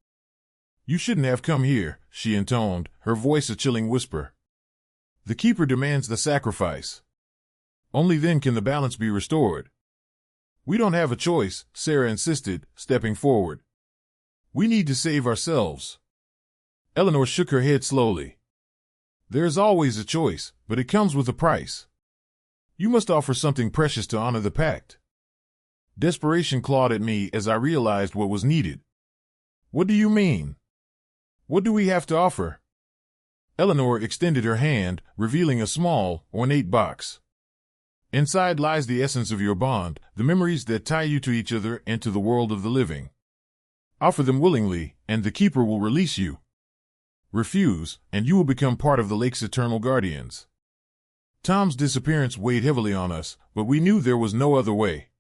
"You shouldn't have come here," she intoned, her voice a chilling whisper. "The keeper demands the sacrifice. Only then can the balance be restored." "We don't have a choice," Sarah insisted, stepping forward. "We need to save ourselves." Eleanor shook her head slowly. "There is always a choice, but it comes with a price. You must offer something precious to honor the pact." Desperation clawed at me as I realized what was needed. "What do you mean? What do we have to offer?" Eleanor extended her hand, revealing a small, ornate box. "Inside lies the essence of your bond, the memories that tie you to each other and to the world of the living. Offer them willingly, and the keeper will release you. Refuse, and you will become part of the lake's eternal guardians." Tom's disappearance weighed heavily on us, but we knew there was no other way.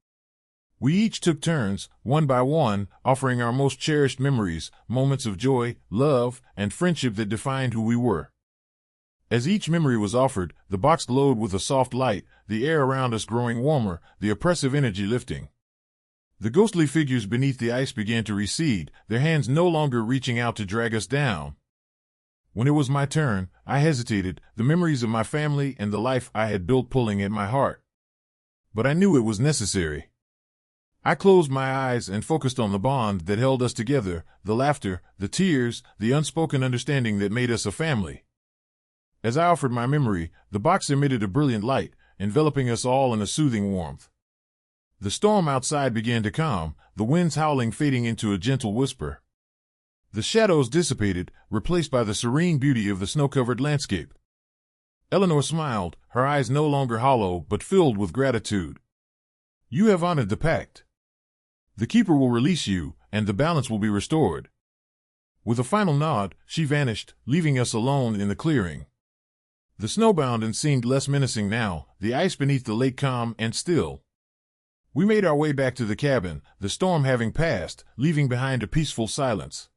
We each took turns, one by one, offering our most cherished memories, moments of joy, love, and friendship that defined who we were. As each memory was offered, the box glowed with a soft light, the air around us growing warmer, the oppressive energy lifting. The ghostly figures beneath the ice began to recede, their hands no longer reaching out to drag us down. When it was my turn, I hesitated, the memories of my family and the life I had built pulling at my heart. But I knew it was necessary. I closed my eyes and focused on the bond that held us together, the laughter, the tears, the unspoken understanding that made us a family. As I offered my memory, the box emitted a brilliant light, enveloping us all in a soothing warmth. The storm outside began to calm, the winds howling fading into a gentle whisper. The shadows dissipated, replaced by the serene beauty of the snow-covered landscape. Eleanor smiled, her eyes no longer hollow but filled with gratitude. "You have honored the pact. The keeper will release you, and the balance will be restored." With a final nod, she vanished, leaving us alone in the clearing. The snowbound inn seemed less menacing now, the ice beneath the lake calm and still. We made our way back to the cabin, the storm having passed, leaving behind a peaceful silence.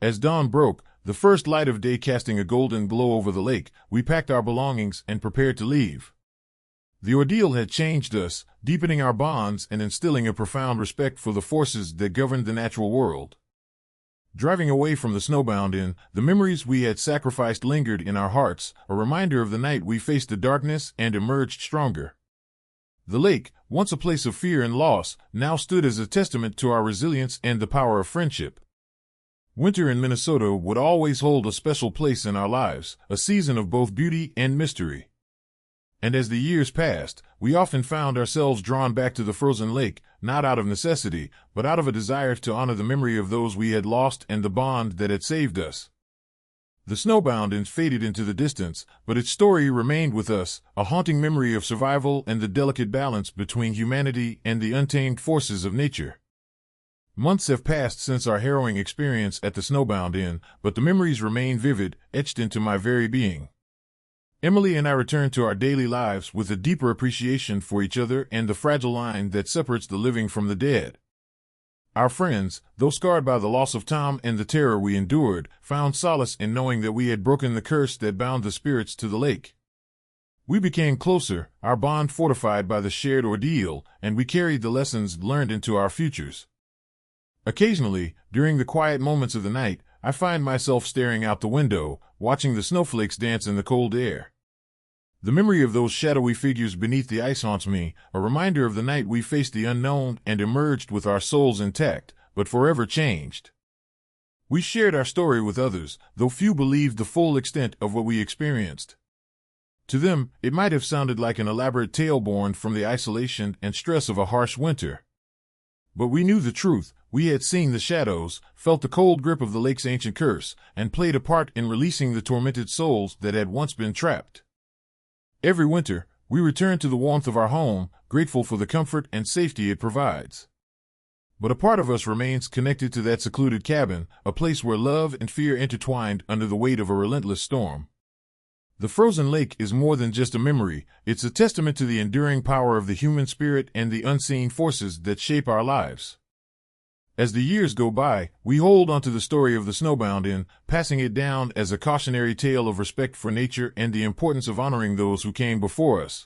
As dawn broke, the first light of day casting a golden glow over the lake, we packed our belongings and prepared to leave. The ordeal had changed us, deepening our bonds and instilling a profound respect for the forces that governed the natural world. Driving away from the snowbound inn, the memories we had sacrificed lingered in our hearts, a reminder of the night we faced the darkness and emerged stronger. The lake, once a place of fear and loss, now stood as a testament to our resilience and the power of friendship. Winter in Minnesota would always hold a special place in our lives, a season of both beauty and mystery. And as the years passed, we often found ourselves drawn back to the frozen lake, not out of necessity, but out of a desire to honor the memory of those we had lost and the bond that had saved us. The snowbound inn faded into the distance, but its story remained with us, a haunting memory of survival and the delicate balance between humanity and the untamed forces of nature. Months have passed since our harrowing experience at the Snowbound Inn, but the memories remain vivid, etched into my very being. Emily and I return to our daily lives with a deeper appreciation for each other and the fragile line that separates the living from the dead. Our friends, though scarred by the loss of Tom and the terror we endured, found solace in knowing that we had broken the curse that bound the spirits to the lake. We became closer, our bond fortified by the shared ordeal, and we carried the lessons learned into our futures. Occasionally, during the quiet moments of the night, I find myself staring out the window, watching the snowflakes dance in the cold air. The memory of those shadowy figures beneath the ice haunts me, a reminder of the night we faced the unknown and emerged with our souls intact, but forever changed. We shared our story with others, though few believed the full extent of what we experienced. To them, it might have sounded like an elaborate tale born from the isolation and stress of a harsh winter. But we knew the truth. We had seen the shadows, felt the cold grip of the lake's ancient curse, and played a part in releasing the tormented souls that had once been trapped. Every winter, we return to the warmth of our home, grateful for the comfort and safety it provides. But a part of us remains connected to that secluded cabin, a place where love and fear intertwined under the weight of a relentless storm. The frozen lake is more than just a memory, it's a testament to the enduring power of the human spirit and the unseen forces that shape our lives. As the years go by, we hold onto the story of the Snowbound Inn, passing it down as a cautionary tale of respect for nature and the importance of honoring those who came before us.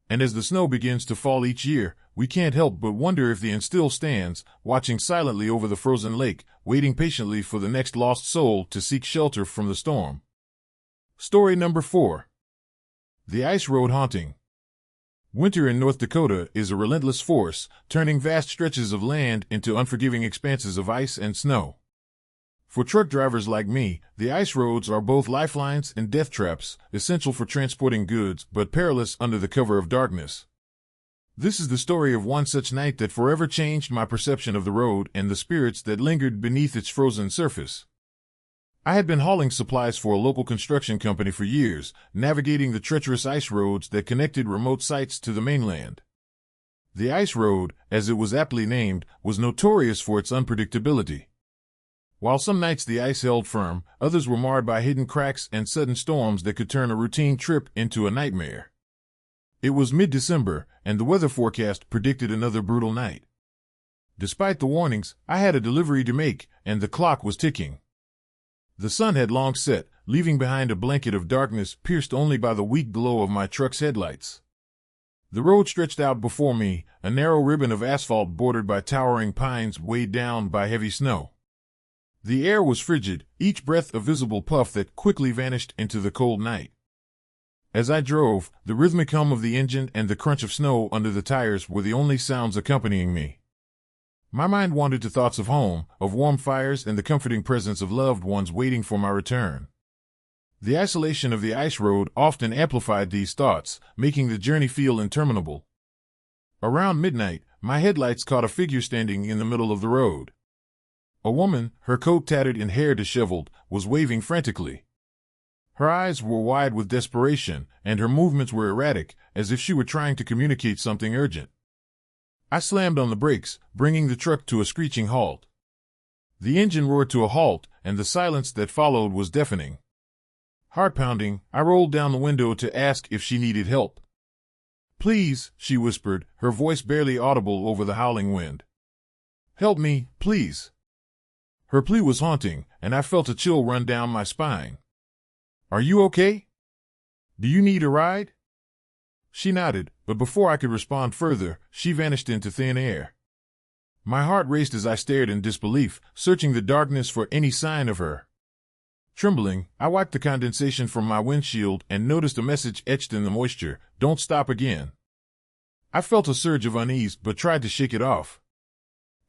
And as the snow begins to fall each year, we can't help but wonder if the inn still stands, watching silently over the frozen lake, waiting patiently for the next lost soul to seek shelter from the storm. Story number 4. The Ice Road Haunting. Winter in North Dakota is a relentless force, turning vast stretches of land into unforgiving expanses of ice and snow. For truck drivers like me, the ice roads are both lifelines and death traps, essential for transporting goods but perilous under the cover of darkness. This is the story of one such night that forever changed my perception of the road and the spirits that lingered beneath its frozen surface. I had been hauling supplies for a local construction company for years, navigating the treacherous ice roads that connected remote sites to the mainland. The ice road, as it was aptly named, was notorious for its unpredictability. While some nights the ice held firm, others were marred by hidden cracks and sudden storms that could turn a routine trip into a nightmare. It was mid-December, and the weather forecast predicted another brutal night. Despite the warnings, I had a delivery to make, and the clock was ticking. The sun had long set, leaving behind a blanket of darkness pierced only by the weak glow of my truck's headlights. The road stretched out before me, a narrow ribbon of asphalt bordered by towering pines weighed down by heavy snow. The air was frigid, each breath a visible puff that quickly vanished into the cold night. As I drove, the rhythmic hum of the engine and the crunch of snow under the tires were the only sounds accompanying me. My mind wandered to thoughts of home, of warm fires and the comforting presence of loved ones waiting for my return. The isolation of the ice road often amplified these thoughts, making the journey feel interminable. Around midnight, my headlights caught a figure standing in the middle of the road. A woman, her coat tattered and hair disheveled, was waving frantically. Her eyes were wide with desperation, and her movements were erratic, as if she were trying to communicate something urgent. I slammed on the brakes, bringing the truck to a screeching halt. The engine roared to a halt, and the silence that followed was deafening. Heart-pounding, I rolled down the window to ask if she needed help. "Please," she whispered, her voice barely audible over the howling wind. "Help me, please." Her plea was haunting, and I felt a chill run down my spine. "Are you okay? Do you need a ride?" She nodded, but before I could respond further, she vanished into thin air. My heart raced as I stared in disbelief, searching the darkness for any sign of her. Trembling, I wiped the condensation from my windshield and noticed a message etched in the moisture: "Don't stop again." I felt a surge of unease but tried to shake it off.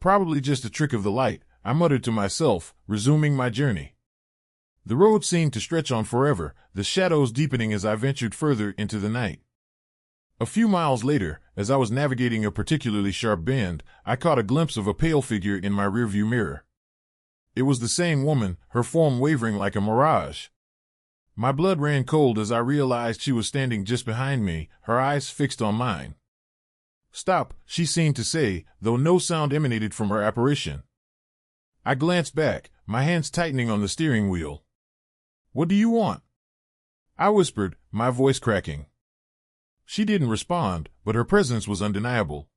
"Probably just a trick of the light," I muttered to myself, resuming my journey. The road seemed to stretch on forever, the shadows deepening as I ventured further into the night. A few miles later, as I was navigating a particularly sharp bend, I caught a glimpse of a pale figure in my rearview mirror. It was the same woman, her form wavering like a mirage. My blood ran cold as I realized she was standing just behind me, her eyes fixed on mine. "Stop," she seemed to say, though no sound emanated from her apparition. I glanced back, my hands tightening on the steering wheel. "What do you want?" I whispered, my voice cracking. She didn't respond, but her presence was undeniable.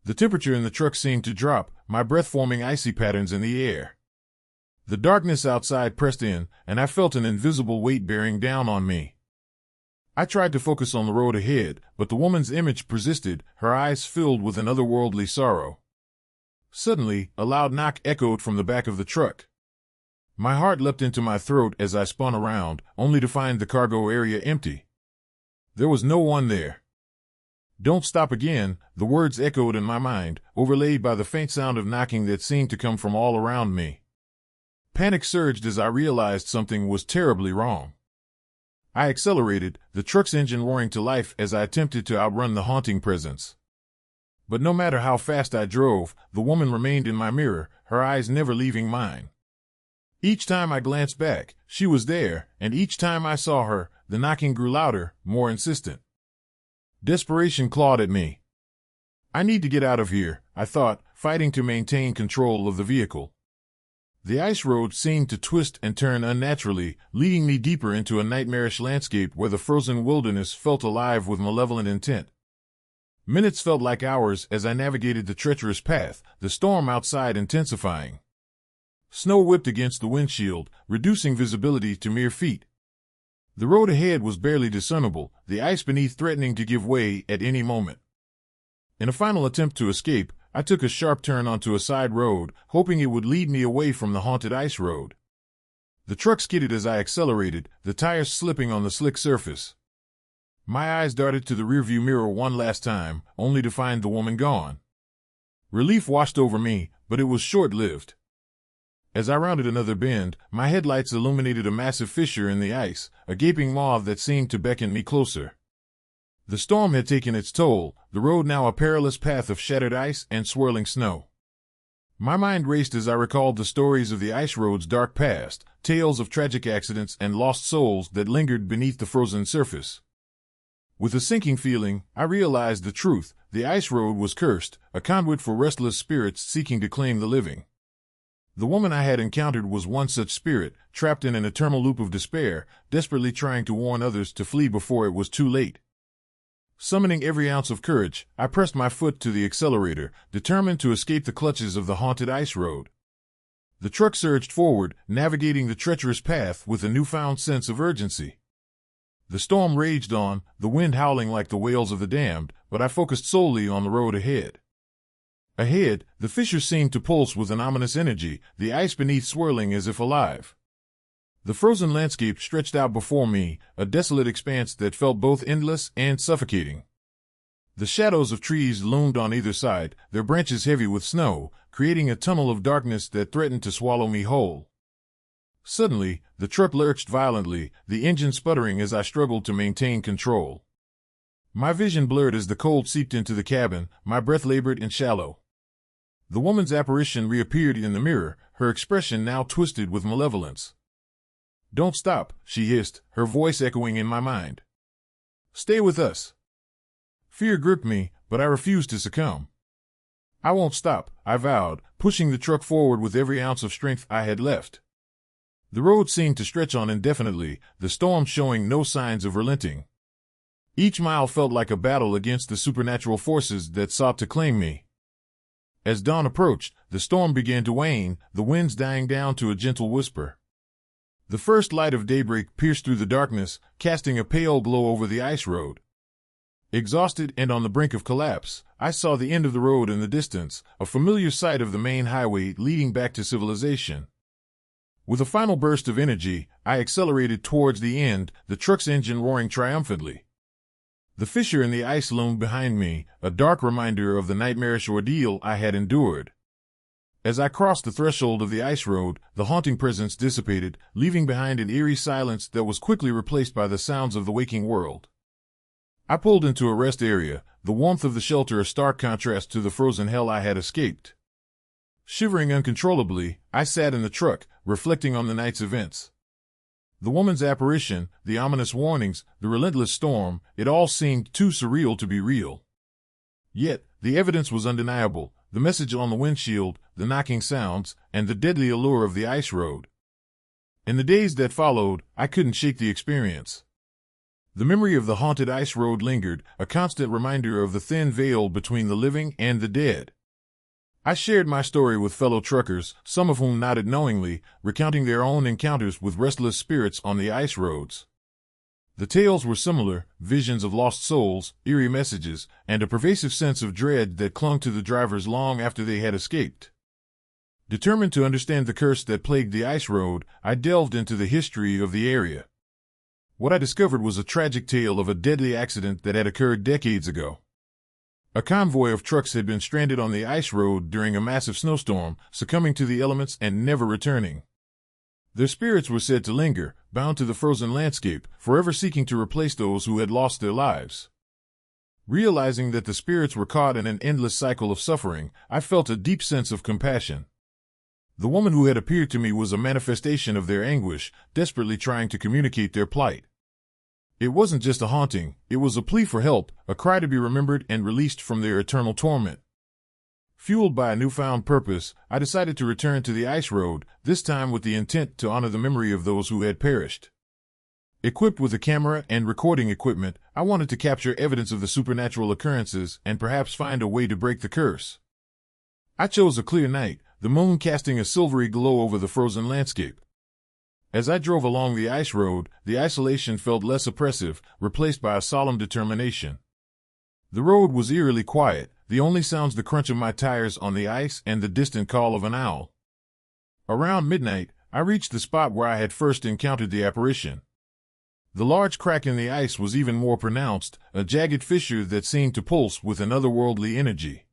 The temperature in the truck seemed to drop, my breath forming icy patterns in the air. The darkness outside pressed in, and I felt an invisible weight bearing down on me. I tried to focus on the road ahead, but the woman's image persisted, her eyes filled with an otherworldly sorrow. Suddenly, a loud knock echoed from the back of the truck. My heart leapt into my throat as I spun around, only to find the cargo area empty. There was no one there. "Don't stop again," the words echoed in my mind, overlaid by the faint sound of knocking that seemed to come from all around me. Panic surged as I realized something was terribly wrong. I accelerated, the truck's engine roaring to life as I attempted to outrun the haunting presence. But no matter how fast I drove, the woman remained in my mirror, her eyes never leaving mine. Each time I glanced back, she was there, and each time I saw her, the knocking grew louder, more insistent. Desperation clawed at me. I need to get out of here, I thought, fighting to maintain control of the vehicle. The ice road seemed to twist and turn unnaturally, leading me deeper into a nightmarish landscape where the frozen wilderness felt alive with malevolent intent. Minutes felt like hours as I navigated the treacherous path, the storm outside intensifying. Snow whipped against the windshield, reducing visibility to mere feet. The road ahead was barely discernible, the ice beneath threatening to give way at any moment. In a final attempt to escape, I took a sharp turn onto a side road, hoping it would lead me away from the haunted ice road. The truck skidded as I accelerated, the tires slipping on the slick surface. My eyes darted to the rearview mirror one last time, only to find the woman gone. Relief washed over me, but it was short-lived. As I rounded another bend, my headlights illuminated a massive fissure in the ice, a gaping maw that seemed to beckon me closer. The storm had taken its toll, the road now a perilous path of shattered ice and swirling snow. My mind raced as I recalled the stories of the ice road's dark past, tales of tragic accidents and lost souls that lingered beneath the frozen surface. With a sinking feeling, I realized the truth: the ice road was cursed, a conduit for restless spirits seeking to claim the living. The woman I had encountered was one such spirit, trapped in an eternal loop of despair, desperately trying to warn others to flee before it was too late. Summoning every ounce of courage, I pressed my foot to the accelerator, determined to escape the clutches of the haunted ice road. The truck surged forward, navigating the treacherous path with a newfound sense of urgency. The storm raged on, the wind howling like the wails of the damned, but I focused solely on the road ahead. Ahead, the fissure seemed to pulse with an ominous energy, the ice beneath swirling as if alive. The frozen landscape stretched out before me, a desolate expanse that felt both endless and suffocating. The shadows of trees loomed on either side, their branches heavy with snow, creating a tunnel of darkness that threatened to swallow me whole. Suddenly, the truck lurched violently, the engine sputtering as I struggled to maintain control. My vision blurred as the cold seeped into the cabin, my breath labored and shallow. The woman's apparition reappeared in the mirror, her expression now twisted with malevolence. "Don't stop," she hissed, her voice echoing in my mind. "Stay with us." Fear gripped me, but I refused to succumb. "I won't stop," I vowed, pushing the truck forward with every ounce of strength I had left. The road seemed to stretch on indefinitely, the storm showing no signs of relenting. Each mile felt like a battle against the supernatural forces that sought to claim me. As dawn approached, the storm began to wane, the winds dying down to a gentle whisper. The first light of daybreak pierced through the darkness, casting a pale glow over the ice road. Exhausted and on the brink of collapse, I saw the end of the road in the distance, a familiar sight of the main highway leading back to civilization. With a final burst of energy, I accelerated towards the end, the truck's engine roaring triumphantly. The fissure in the ice loomed behind me, a dark reminder of the nightmarish ordeal I had endured. As I crossed the threshold of the ice road, the haunting presence dissipated, leaving behind an eerie silence that was quickly replaced by the sounds of the waking world. I pulled into a rest area, the warmth of the shelter a stark contrast to the frozen hell I had escaped. Shivering uncontrollably, I sat in the truck, reflecting on the night's events. The woman's apparition, the ominous warnings, the relentless storm, it all seemed too surreal to be real. Yet, the evidence was undeniable: the message on the windshield, the knocking sounds, and the deadly allure of the ice road. In the days that followed, I couldn't shake the experience. The memory of the haunted ice road lingered, a constant reminder of the thin veil between the living and the dead. I shared my story with fellow truckers, some of whom nodded knowingly, recounting their own encounters with restless spirits on the ice roads. The tales were similar: visions of lost souls, eerie messages, and a pervasive sense of dread that clung to the drivers long after they had escaped. Determined to understand the curse that plagued the ice road, I delved into the history of the area. What I discovered was a tragic tale of a deadly accident that had occurred decades ago. A convoy of trucks had been stranded on the ice road during a massive snowstorm, succumbing to the elements and never returning. Their spirits were said to linger, bound to the frozen landscape, forever seeking to replace those who had lost their lives. Realizing that the spirits were caught in an endless cycle of suffering, I felt a deep sense of compassion. The woman who had appeared to me was a manifestation of their anguish, desperately trying to communicate their plight. It wasn't just a haunting, it was a plea for help, a cry to be remembered and released from their eternal torment. Fueled by a newfound purpose, I decided to return to the ice road, this time with the intent to honor the memory of those who had perished. Equipped with a camera and recording equipment, I wanted to capture evidence of the supernatural occurrences and perhaps find a way to break the curse. I chose a clear night, the moon casting a silvery glow over the frozen landscape. As I drove along the ice road, the isolation felt less oppressive, replaced by a solemn determination. The road was eerily quiet, the only sounds the crunch of my tires on the ice and the distant call of an owl. Around midnight, I reached the spot where I had first encountered the apparition. The large crack in the ice was even more pronounced, a jagged fissure that seemed to pulse with an otherworldly energy.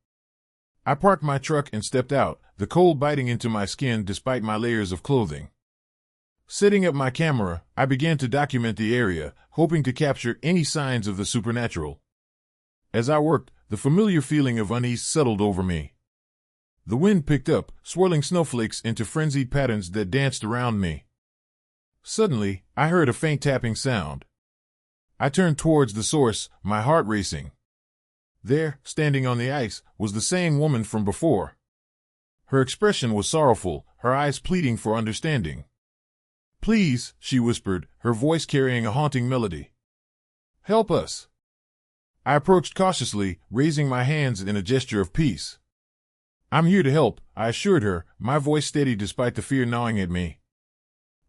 I parked my truck and stepped out, the cold biting into my skin despite my layers of clothing. Setting up my camera, I began to document the area, hoping to capture any signs of the supernatural. As I worked, the familiar feeling of unease settled over me. The wind picked up, swirling snowflakes into frenzied patterns that danced around me. Suddenly, I heard a faint tapping sound. I turned towards the source, my heart racing. There, standing on the ice, was the same woman from before. Her expression was sorrowful, her eyes pleading for understanding. "Please," she whispered, her voice carrying a haunting melody. "Help us." I approached cautiously, raising my hands in a gesture of peace. "I'm here to help," I assured her, my voice steady despite the fear gnawing at me.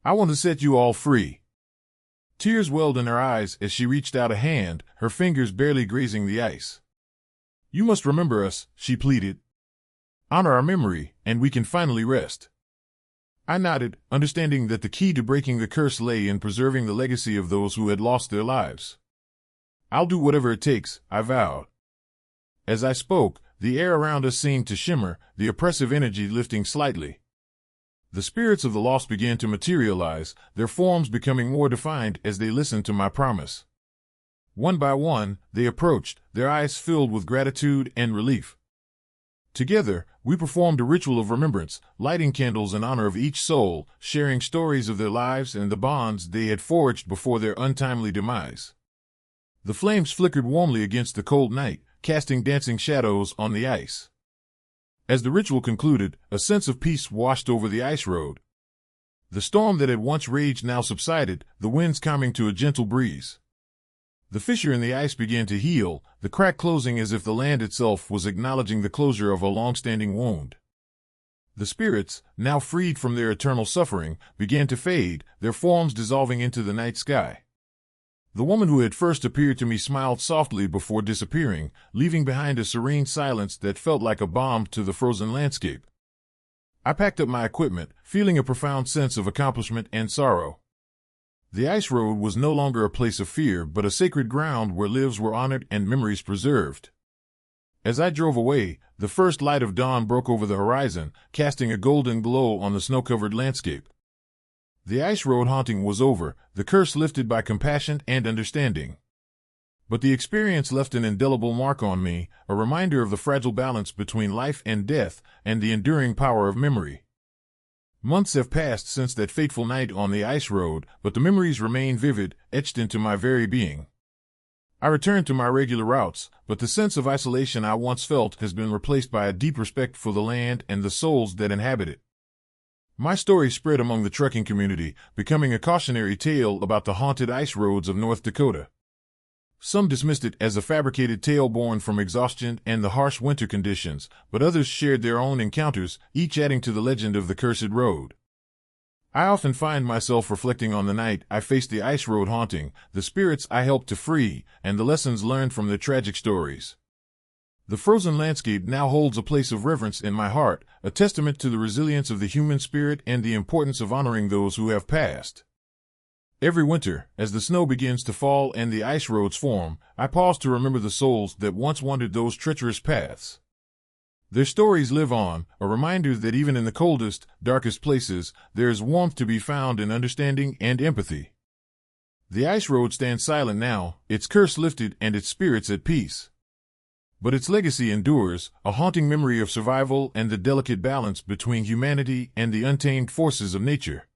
"I want to set you all free." Tears welled in her eyes as she reached out a hand, her fingers barely grazing the ice. "You must remember us," she pleaded. "Honor our memory, and we can finally rest." I nodded, understanding that the key to breaking the curse lay in preserving the legacy of those who had lost their lives. "I'll do whatever it takes," I vowed. As I spoke, the air around us seemed to shimmer, the oppressive energy lifting slightly. The spirits of the lost began to materialize, their forms becoming more defined as they listened to my promise. One by one, they approached, their eyes filled with gratitude and relief. Together, we performed a ritual of remembrance, lighting candles in honor of each soul, sharing stories of their lives and the bonds they had forged before their untimely demise. The flames flickered warmly against the cold night, casting dancing shadows on the ice. As the ritual concluded, a sense of peace washed over the ice road. The storm that had once raged now subsided, the winds calming to a gentle breeze. The fissure in the ice began to heal, the crack closing as if the land itself was acknowledging the closure of a long-standing wound. The spirits, now freed from their eternal suffering, began to fade, their forms dissolving into the night sky. The woman who had first appeared to me smiled softly before disappearing, leaving behind a serene silence that felt like a balm to the frozen landscape. I packed up my equipment, feeling a profound sense of accomplishment and sorrow. The ice road was no longer a place of fear, but a sacred ground where lives were honored and memories preserved. As I drove away, the first light of dawn broke over the horizon, casting a golden glow on the snow-covered landscape. The ice road haunting was over, the curse lifted by compassion and understanding. But the experience left an indelible mark on me, a reminder of the fragile balance between life and death, and the enduring power of memory. Months have passed since that fateful night on the ice road, but the memories remain vivid, etched into my very being. I returned to my regular routes, but the sense of isolation I once felt has been replaced by a deep respect for the land and the souls that inhabit it. My story spread among the trekking community, becoming a cautionary tale about the haunted ice roads of North Dakota. Some dismissed it as a fabricated tale born from exhaustion and the harsh winter conditions, but others shared their own encounters, each adding to the legend of the cursed road. I often find myself reflecting on the night I faced the ice road haunting, the spirits I helped to free, and the lessons learned from their tragic stories. The frozen landscape now holds a place of reverence in my heart, a testament to the resilience of the human spirit and the importance of honoring those who have passed. Every winter, as the snow begins to fall and the ice roads form, I pause to remember the souls that once wandered those treacherous paths. Their stories live on, a reminder that even in the coldest, darkest places, there is warmth to be found in understanding and empathy. The ice road stands silent now, its curse lifted and its spirits at peace. But its legacy endures, a haunting memory of survival and the delicate balance between humanity and the untamed forces of nature.